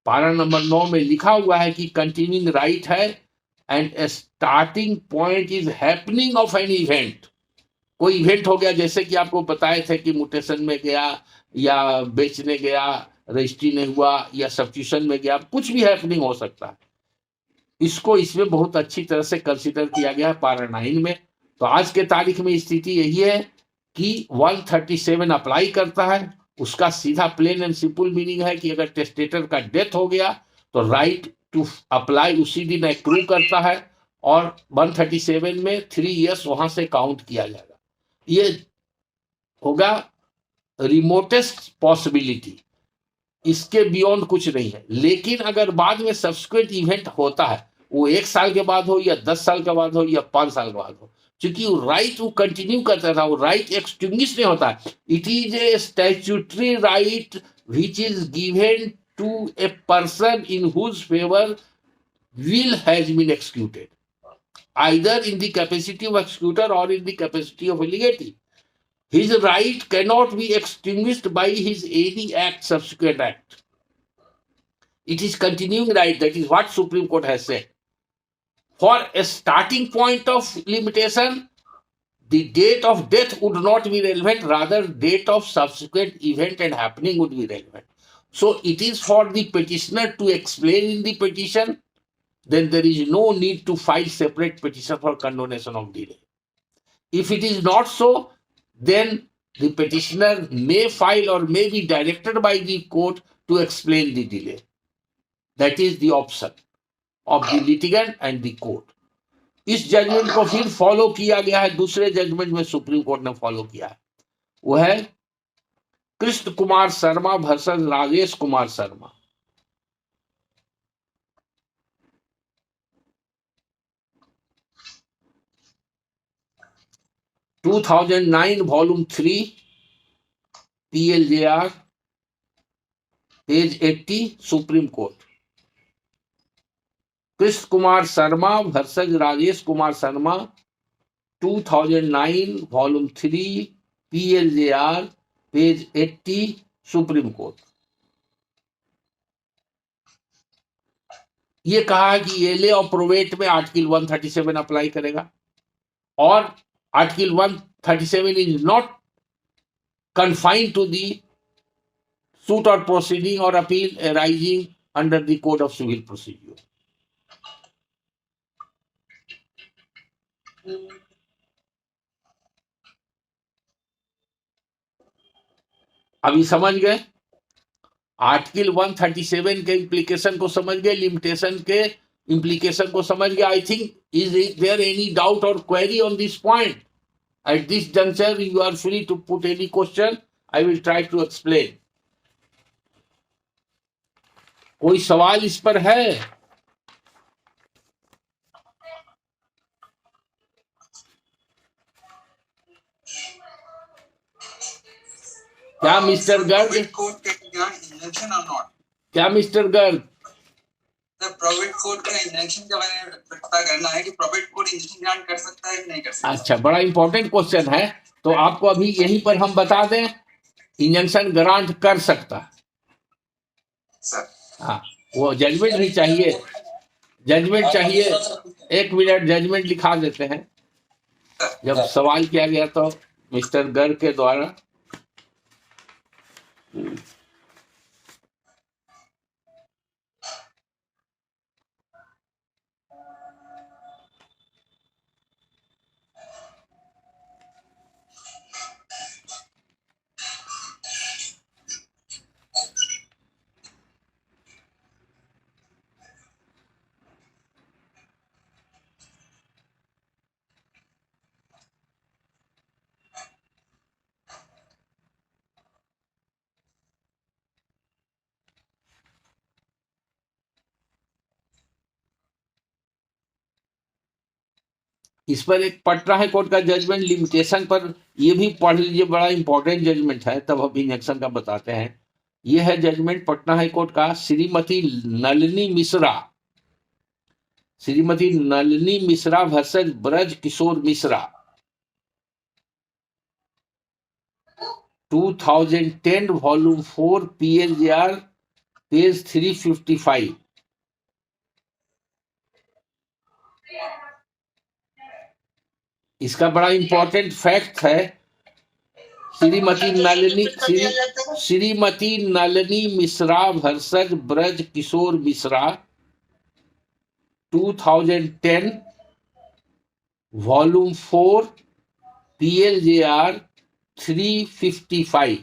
पारा नंबर 9 में लिखा हुआ है कि कंटिन्यूइंग राइट है and starting point is happening of an event. कोई इवेंट हो गया, जैसे कि आपको बताए थे कि म्यूटेशन में गया या बेचने गया, रजिस्ट्री नहीं हुआ या सब्स्टिट्यूशन में गया, कुछ भी हैपनिंग हो सकता है। इसको इसमें बहुत अच्छी तरह से कंसीडर किया गया है पारा 9 में। तो आज के तारीख में स्थिति यही है कि 137 अप्लाई करता है, उसका सीधा प्लेन एंड सिंपल मीनिंग है कि अगर टेस्टेटर का डेथ हो गया तो राइट टू अप्लाई उसी दिन एक्रू करता है और 137 में 3 इयर्स वहां से काउंट किया जाएगा। ये होगा रिमोटेस्ट पॉसिबिलिटी, इसके बियॉन्ड कुछ नहीं है। लेकिन अगर बाद में सब्सिक्वेंट इवेंट होता है, वो 1 साल के बाद हो या 10 साल के बाद हो या 5 साल के बाद हो, क्योंकि वो राइट वो कंटिन्यू करता था, वो राइट एक्सटिंग्विश नहीं होता। It is a statutory right which is given to a person in whose favour will has been executed, either in the capacity of executor or in the capacity of a legatee. His right cannot be extinguished by his any act, subsequent act. It is continuing right. That is what Supreme Court has said. For a starting point of limitation, the date of death would not be relevant. Rather, date of subsequent event and happening would be relevant. So, it is for the petitioner to explain in the petition. Then there is no need to file separate petition for condonation of delay. If it is not so, then the petitioner may file or may be directed by the court to explain the delay. That is the option of the litigant and the court. इस जजमेंट को फिर फॉलो किया गया है, दूसरे जजमेंट में सुप्रीम कोर्ट ने फॉलो किया है, वो है Krishna Kumar Sharma versus Rajesh Kumar Sharma. 2009 volume 3 PLJR page 80 supreme court. Krishna Kumar Sharma versus Rajesh Kumar Sharma 2009 volume 3 PLJR page 80 supreme court. ये कहा है कि एले और प्रोवेट में आर्टिकल 137 अप्लाई करेगा और Article 137 is not confined to the suit or proceeding or appeal arising under the Code of Civil Procedure. अभी समझ गए आर्टिकल 137 के इम्प्लीकेशन को समझ गए, लिमिटेशन के implication को समझ गया। I think is there any doubt or query on this point? At this juncture, you are free to put any question. I will try to explain. कोई सवाल इस पर है? क्या मिस्टर गर्ग? क्या मिस्टर गर्ग? प्रोविट कोड का इंजंक्शन का मैंने पता करना है कि प्रोविट कोड इंजंक्शन ग्रांट कर सकता है कि नहीं कर सकता। अच्छा, बड़ा इंपॉर्टेंट क्वेश्चन है, तो आपको अभी यहीं पर हम बता दें, इंजंक्शन ग्रांट कर सकता है सर। हाँ, वो जजमेंट भी चाहिए, जजमेंट चाहिए। 1 मिनट, जजमेंट लिखा देते हैं। जब सवाल किया गया तो मिस्टर गर्ग के द्वारा इस पर एक पटना हाई कोर्ट का जजमेंट लिमिटेशन पर, ये भी पढ़ लीजिए, बड़ा इंपॉर्टेंट जजमेंट है, तब हम इंजेक्शन का बताते हैं। ये है जजमेंट पटना हाई कोर्ट का, श्रीमती नलिनी मिश्रा, श्रीमती नलिनी मिश्रा वर्सेस ब्रज किशोर मिश्रा 2010 वॉल्यूम 4 PLJR पेज 355। इसका बड़ा इंपॉर्टेंट फैक्ट है, श्रीमती नलिनी मिश्रा वर्सेस ब्रज किशोर मिश्रा 2010 वॉल्यूम 4 PLJR 355।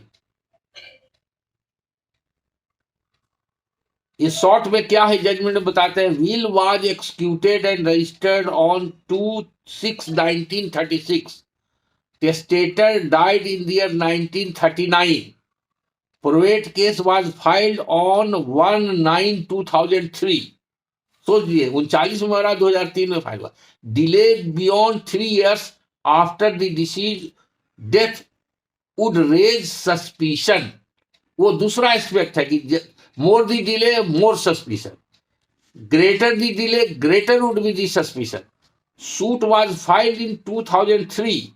इस शॉर्ट में क्या है जजमेंट में बताते हैं। Will was executed and registered on 2/6/1936। Testator died in the year 1939। Probate case was filed on 1/9/2003। सोचिए 39 में मरा, 2003 में फाइल हुआ। Delay beyond 3 years after the deceased death would raise suspicion. वो दूसरा एस्पेक्ट है कि more the delay more suspicion, greater the delay greater would be the suspicion. Suit was filed in 2003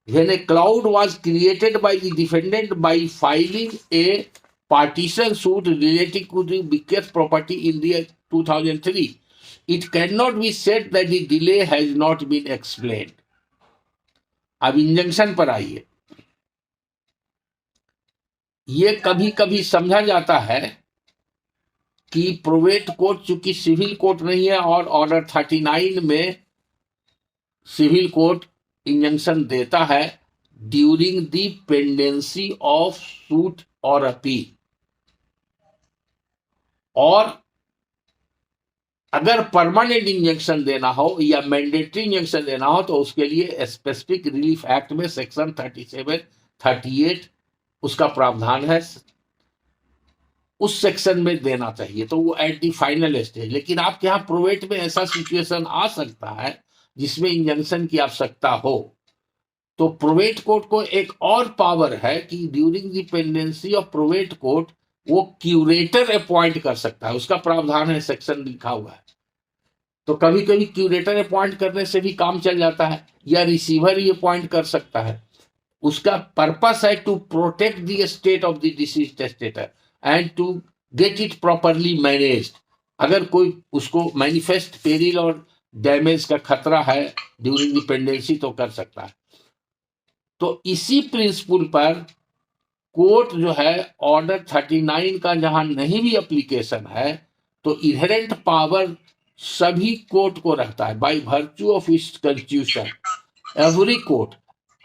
when a cloud was created by the defendant by filing a partition suit relating to the bequest property in the year 2003. It cannot be said that the delay has not been explained. अब इंजंक्शन पर आइए। ये कभी कभी समझा जाता है कि प्रोवेट कोर्ट चूंकि सिविल कोर्ट नहीं है और ऑर्डर 39 में सिविल कोर्ट इंजंक्शन देता है during the pendency of suit और अपील, और अगर परमानेंट इंजंक्शन देना हो या मैंडेटरी इंजंक्शन देना हो तो उसके लिए स्पेसिफिक रिलीफ एक्ट में सेक्शन 37, 38 उसका प्रावधान है, उस सेक्शन में देना चाहिए। तो वो एट द फाइनल स्टेज। लेकिन आपके यहाँ प्रोवेट में ऐसा सिचुएशन आ सकता है जिसमें इंजंक्शन की आवश्यकता हो, तो प्रोवेट कोर्ट को एक और पावर है कि during the pendency of probate court वो क्यूरेटर अपॉइंट कर सकता है। उसका प्रावधान है, सेक्शन लिखा हुआ है। तो कभी कभी क्यूरेटर अपॉइंट करने से भी काम चल जाता है, या रिसीवर ही अपॉइंट कर सकता है। उसका पर्पस है to protect the state of the deceased testator and to get it properly managed. अगर कोई उसको मैनिफेस्ट पेरिल और डैमेज का खतरा है ड्यूरिंग द पेंडेंसी तो कर सकता है। तो इसी प्रिंसिपल पर कोर्ट जो है ऑर्डर 39 का जहां नहीं भी एप्लीकेशन है तो इनहेरेंट पावर सभी कोर्ट को रहता है bye virtue of its constitution. Every court,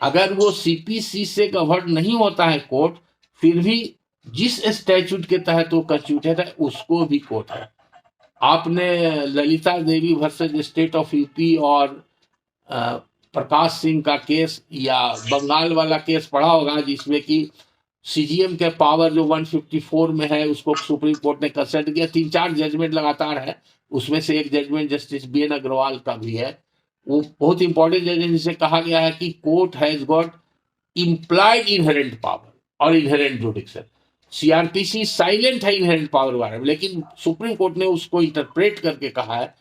अगर वो CPC से गवर्न नहीं होता है कोर्ट, फिर भी जिस स्टैट्यूट के तहत वो कॉन्स्टिट्यूटेड है उसको भी कोर्ट है। आपने Lalita Devi versus state of UP और प्रकाश सिंह का केस या बंगाल वाला केस पढ़ा होगा, जिसमें कि CGM के पावर जो 154 में है उसको सुप्रीम कोर्ट ने कंसिडर किया। 3-4 जजमेंट लगातार है, उसमें से एक जजमेंट जस्टिस BN अग्रवाल का भी है। वो बहुत इंपॉर्टेंट जजमेंट, जिसे कहा गया है कि court has got implied inherent power और इनहेरेंट जुडिक्शन। CRPC साइलेंट है इनहेरेंट पावर बारे में, लेकिन सुप्रीम कोर्ट ने उसको इंटरप्रेट करके कहा है।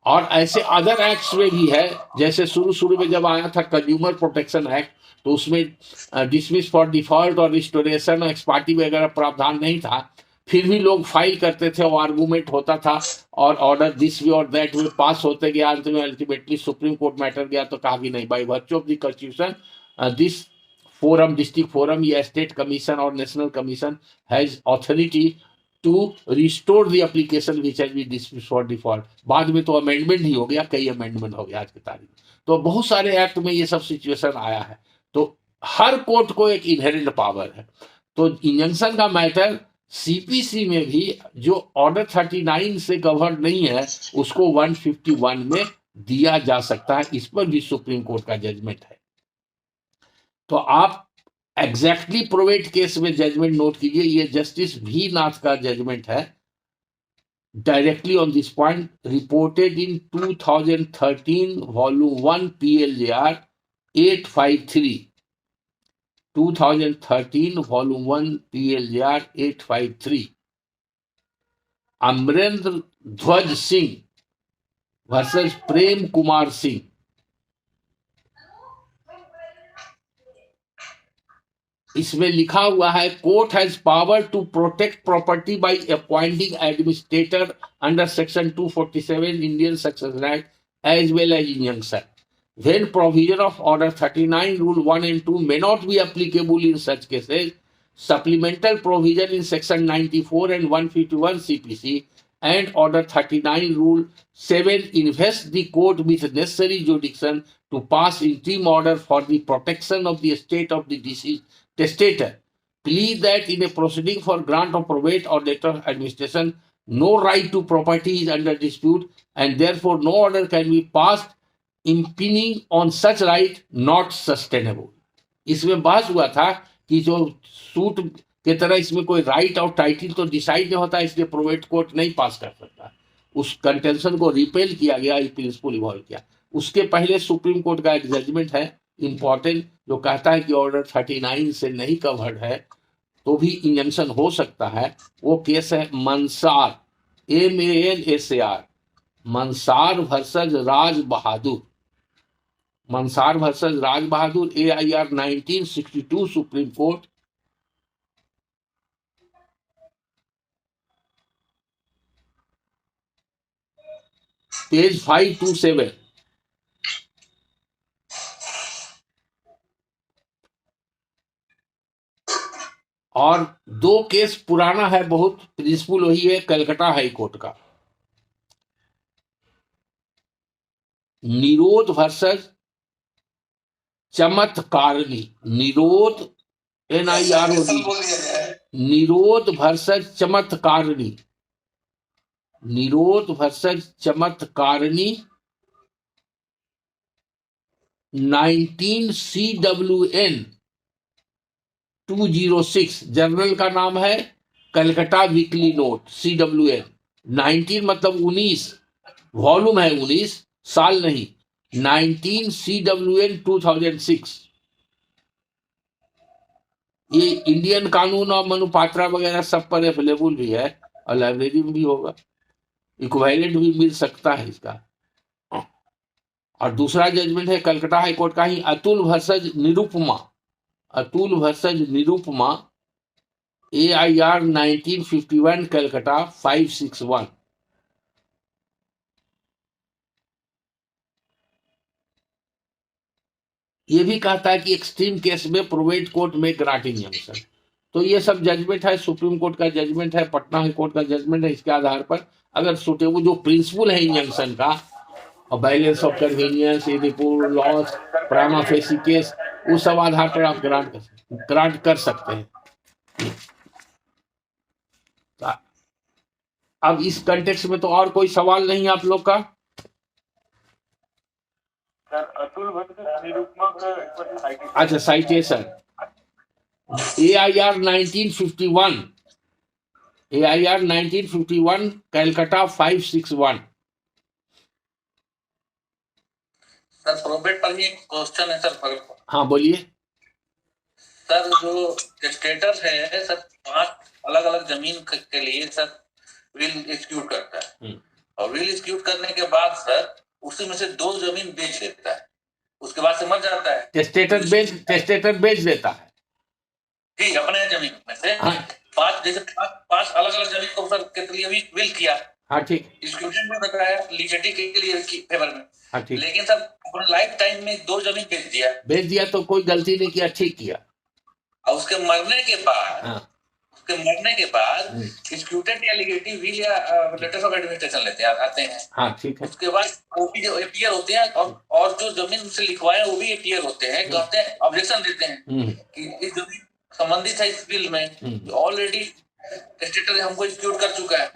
और ऐसे अदर एक्ट्स में भी है, जैसे शुरू में जब आया था कंज्यूमर प्रोटेक्शन एक्ट, तो उसमें डिसमिस फॉर डिफॉल्ट और रिस्टोरेशन और एक्सपार्टी वगैरह प्रावधान नहीं था, फिर भी लोग फाइल करते थे, वो आर्गूमेंट होता था और ऑर्डर दिस वे और दैट वे पास होते गया। अंत में अल्टीमेटली सुप्रीम कोर्ट मैटर गया तो कहा कि नहीं, by virtue of the constitution this forum, district forum या स्टेट कमीशन और national commission has authority to restore the application which has been dismissed for default. बाद में तो अमेंडमेंट ही हो गया, कई अमेंडमेंट हो गया आज की तारीख। तो बहुत सारे एक्ट में ये सब सिचुएशन आया है। तो हर कोर्ट को एक इनहेरेंट पावर है। तो इंजंक्शन का मैटर CPC में भी जो ऑर्डर 39 से गवर्न नहीं है उसको 151 में दिया जा सकता है। इस पर भी सुप्रीम कोर्ट का जजमेंट है। तो आप एग्जैक्टली प्रोवेट केस में जजमेंट नोट कीजिए, ये जस्टिस V नाथ का जजमेंट है directly on this point, reported in 2013 volume 1 PLJR 853, 2013 volume 1 PLJR 853। Amrendra Dhwaj Singh versus Prem Kumar Singh. इसमें लिखा हुआ है court has power to protect property by appointing administrator under section 247 Indian succession act as well as injunction. when provision of order 39 rule 1 and 2 may not be applicable in such cases, supplemental provision in section 94 and 151 CPC and order 39 rule 7 invests the court with necessary jurisdiction to pass interim order for the protection of the estate of the deceased testator. Plead that in a proceeding for grant of probate or letter of administration, no right to property is under dispute and therefore no order can be passed impinging on such right not sustainable. इसमें बहस हुआ था कि जो सूट के तरह इसमें कोई राइट और टाइटल तो डिसाइड नहीं होता, इसलिए प्रोवेट कोर्ट नहीं पास कर सकता। उस कंटेंशन को रिपेल किया गया, प्रिंसिपल इवॉल्व किया। उसके पहले सुप्रीम कोर्ट का एक जजमेंट है इंपॉर्टेंट, जो कहता है कि ऑर्डर 39 से नहीं कवर्ड है तो भी इंजंक्शन हो सकता है। वो केस है Mansar, MANSAR, Mansar versus Raj Bahadur, Mansar versus Raj Bahadur, AIR 1962 supreme court, page 527। और दो केस पुराना है बहुत, प्रिंसिपल वही है कलकत्ता हाई कोर्ट का, निरोध वर्सेस चमत्कारणी, निरोध NIROD, निरोध वर्सेस चमत्कारणी, निरोध वर्सेस चमत्कारणी 19 CWN 206, जर्नल का नाम है कलकत्ता वीकली नोट, CWN 19 मतलब 19, वॉल्यूम है 19, साल नहीं, 19 CWN 2006। ये इंडियन कानून और मनुपात्रा वगैरह सब पर अवेलेबल भी है और लाइब्रेरी में भी होगा, इक्विवेलेंट भी मिल सकता है इसका। और दूसरा जजमेंट है कलकत्ता हाई कोर्ट का ही, Atul versus Nirupama, Atul versus Nirupama, AIR 1951 Calcutta 561। ये भी कहता है कि एक्सट्रीम केस में प्रोवेट कोर्ट में ग्रांट इंजंक्शन। तो ये सब जजमेंट है, सुप्रीम कोर्ट का जजमेंट है, पटना हाई कोर्ट का जजमेंट है। इसके आधार पर अगर सुटेबल जो प्रिंसिपल है इंजंक्शन का, और balance of convenience, irreparable loss, prima facie case, उस सब आधार पर आप ग्रांट कर सकते हैं। अब इस कंटेक्स्ट में तो और कोई सवाल नहीं आप लोग का? अच्छा, citation AIR 1951, AIR 1951 Calcutta 561। Sir probate पर ही एक क्वेश्चन है सर। हाँ बोलिए सर। जो स्टेटस है सर 5 अलग अलग जमीन के लिए सर विल एग्जीक्यूट करता है, और विल एग्जीक्यूट करने के बाद सर उसी में से 2 जमीन बेच देता है, उसके बाद से मर जाता है। टेस्टेटर बेच देता है, ठीक, अपने जमीन में से। हाँ। 5 जैसे 5 अलग अलग जमीन को सर के लिए विल किया। हाँ ठीक, एग्जीक्यूशन में बताया लीगलिटी के लिए फेवर में। हाँ ठीक, लेकिन सर अपने लाइफ टाइम में 2 जमीन बेच दिया तो कोई गलती नहीं किया, ठीक किया। और उसके मरने के बाद, हाँ, उसके मरने के बाद एग्जीक्यूटेड या लीगलिटी विल या लेटर ऑफ एडमिनिस्ट्रेशन लेते हैं, आते हैं। हाँ ठीक है। उसके बाद वो भी जो एपीआर होते हैं, और जो जमीन से लिखवाए वो भी एपीआर होते हैं, कहते हैं ऑब्जेक्शन देते हैं कि इस जमीन संबंधित है इस विल में, ऑलरेडी स्टेटस हमको एग्जीक्यूट कर चुका है।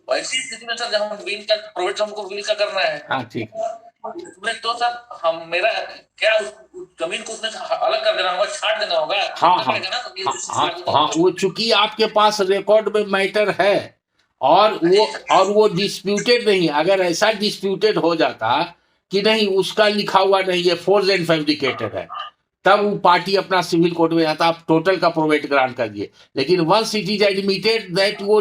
और इसी स्थिति में सर जब हम विल का प्रोविट हमको विल का करना है। हाँ ठीक, उसमें तो सर हम मेरा क्या उस जमीन को उसमें अलग कर देना होगा, छाट देना होगा। हाँ, वो चूंकि आपके पास रिकॉर्ड में मैटर है और वो डिस्प्यूटेड नहीं। अगर ऐसा डिस्प्यूटेड हो जाता कि नहीं उसका लिखा हुआ नहीं है, फोर्ज एंड फैब्रिकेटेड है, तब वो पार्टी अपना सिविल कोर्ट में जाता, आप टोटल का प्रोवेट ग्रांट कर दिए। लेकिन once it is admitted that वो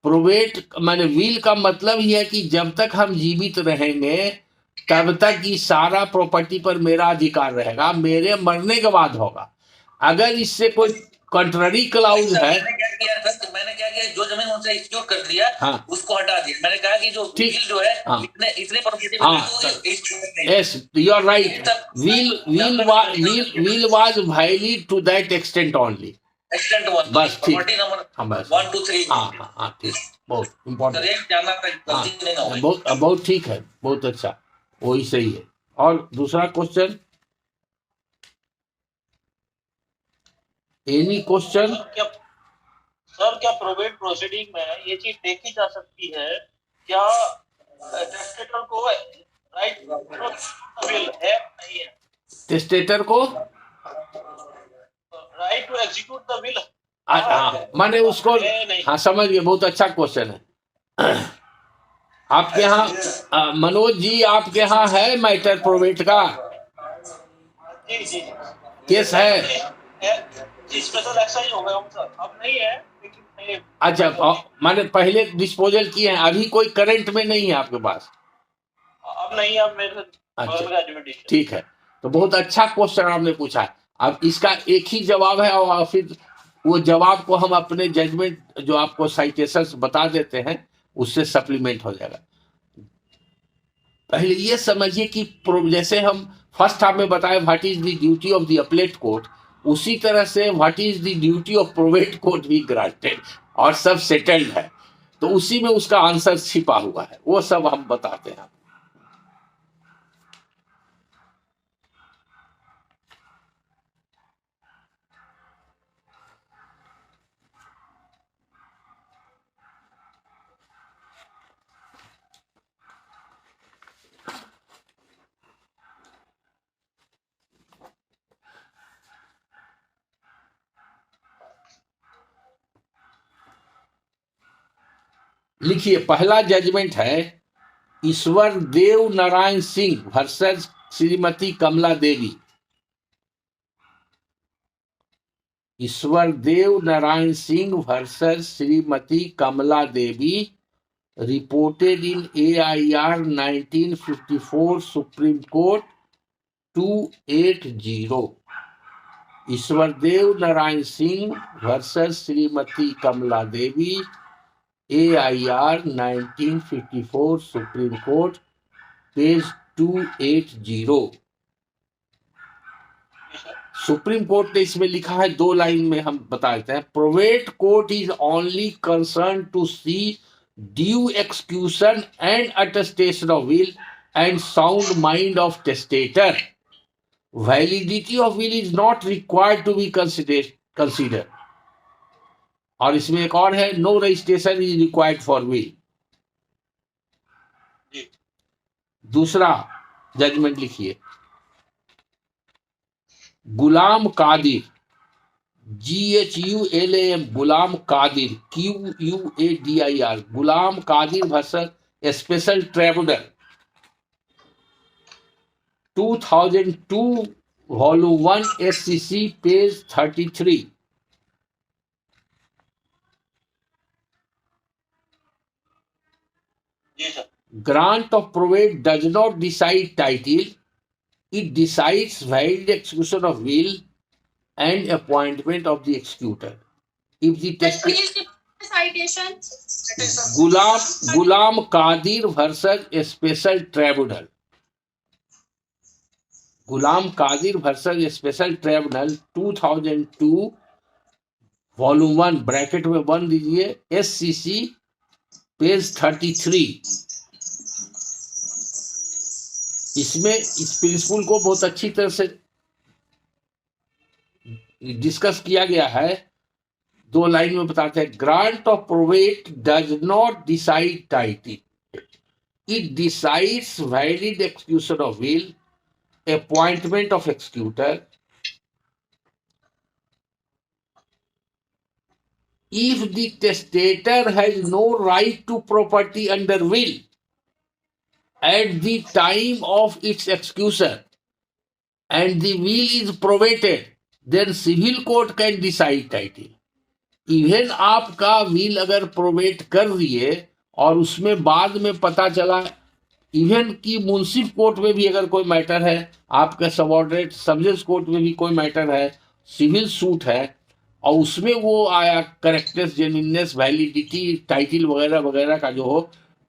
प्रोवेट माने विल का मतलब ही है कि जब तक हम जीवित रहेंगे तब तक ये सारा प्रॉपर्टी पर मेरा अधिकार रहेगा, मेरे मरने के बाद होगा। अगर इससे कोई कंट्ररी क्लाउज है। मैंने क्या किया, जो जमीन उनसे एक्सक्यूट कर दिया, हाँ। उसको हटा दिया। मैंने कहा कि जो ठीक। बिल जो है, हाँ। इतने प्रॉपर्टी हाँ। Yes, you are right. Will was valid to that extent only. Extent one, बस ठीक। प्रॉपर्टी नंबर हाँ बस 1 2 3। हाँ ठीक, बहुत इम्पोर्टेंट। करेक्ट जानना था, गलती नहीं ना हो। बहुत ठीक है, बहुत अच्छा, वही सही है। और दूसरा क्वेश्चन, एनी क्वेश्चन? सर क्या प्रोबेट प्रोसीडिंग में ये चीज देखी जा सकती है क्या टेस्टेटर को राइट विल है नहीं है? टेस्टेटर को right to execute the will, माने उसको, हाँ समझ गए, बहुत अच्छा क्वेश्चन है। आपके यहाँ मनोज जी, आपके यहाँ है मैटर प्रोबेट का? जी जी केस है? जी स्पेशल एक्साइज हो गया सर, अब नहीं है लेकिन अच्छा, माने पहले डिस्पोजल किए हैं, अभी कोई करंट में नहीं है आपके पास? अब नहीं, अब मेरे अच्छा ठीक है, तो बहुत अच्छा क्वेश्चन आपने पूछा है। अब इसका एक ही जवाब है, और फिर वो जवाब को हम अपने जजमेंट जो आपको साइटेशंस बता देते हैं उससे सप्लीमेंट हो जाएगा। पहले ये समझिए कि जैसे हम फर्स्ट हाफ में बताए what is the duty of the अपलेट कोर्ट, उसी तरह से what is the duty of probate court भी ग्रांटेड और सब सेटल्ड है, तो उसी में उसका आंसर छिपा हुआ है, वो सब हम बताते हैं। लिखिए, पहला जजमेंट है Ishwar Dev Narayan Singh versus Shrimati Kamala Devi. Ishwar Dev Narayan Singh versus Shrimati Kamala Devi, reported in AIR 1954 supreme court 280। Ishwar Dev Narayan Singh versus Shrimati Kamala Devi, AIR 1954 supreme court page 280। Supreme court ने इसमें लिखा है, 2 लाइन में हम बता देते हैं। Probate court is only concern to see due execution and attestation of will and sound mind of testator. Validity of will is not required to be consider. और इसमें एक और है, no registration is required for will. दूसरा जजमेंट लिखिए, Ghulam Qadir, GHULAM, Ghulam Qadir, QUADIR, Ghulam Qadir versus special tribunal 2002 volume 1 SCC page 33। Grant of probate does not decide title, it decides valid execution of will and appointment of the executor. If the citation Gulam Qadir versus a special tribunal, Gulam Qadir versus a special tribunal 2002 volume 1 bracket में 1 दीजिए SCC पेज 33। इसमें इस प्रिंसिपल को बहुत अच्छी तरह से डिस्कस किया गया है। 2 लाइन में बताते हैं, grant of probate does not decide title, it decides valid execution of will, appointment of executor. If the testator has no right to property under will at the time of its execution and the will is probated, then civil court can decide title. Even आपका will अगर प्रोबेट कर दिए और उसमें बाद में पता चला, इवन की मुंसिफ कोर्ट में भी अगर कोई मैटर है, आपका सबऑर्डिनेट सब जज कोर्ट में भी कोई मैटर है, सिविल सूट है, और उसमें वो आया करेक्टनेस, जेन्युइननेस, वैलिडिटी, टाइटल वगैरह वगैरह का जो हो,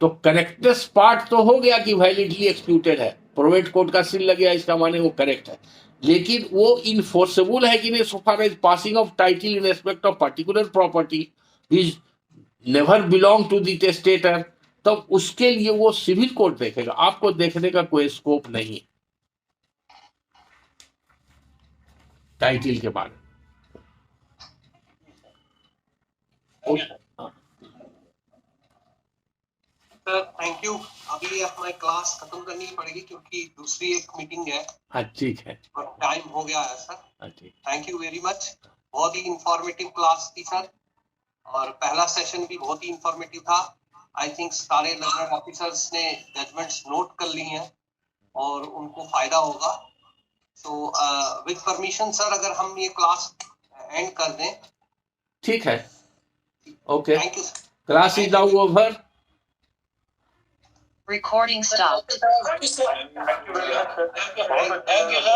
तो करेक्टनेस पार्ट तो हो गया कि वैलिडली एक्सक्यूटेड है, प्रोवेट कोर्ट का सील लग गया, इसका माने वो करेक्ट है, लेकिन वो इनफोर्सेबल है कि नहीं so far as passing of title in respect of particular property is never belong to the testator, तब उसके लिए वो सिविल कोर्ट देखेगा, आपको देखने का कोई स्कोप नहीं टाइटल के बारे में। Sir thank you. अभी हमें क्लास खत्म करनी पड़ेगी क्योंकि दूसरी एक मीटिंग है हाँ ठीक है, और टाइम हो गया है सर। हाँ ठीक। Thank you very much. बहुत ही इंफॉर्मेटिव क्लास थी सर, और पहला सेशन भी बहुत ही इंफॉर्मेटिव था। आई थिंक सारे लर्नर ऑफिसर्स ने जजमेंट्स नोट कर ली हैं और उनको फायदा होगा। सो विद परमिशन सर, अगर हम ये क्लास एंड कर दें। ठीक है, okay, thank you sir. Class is now over. Recording stopped. Thank you very much, sir. Thank you, sir.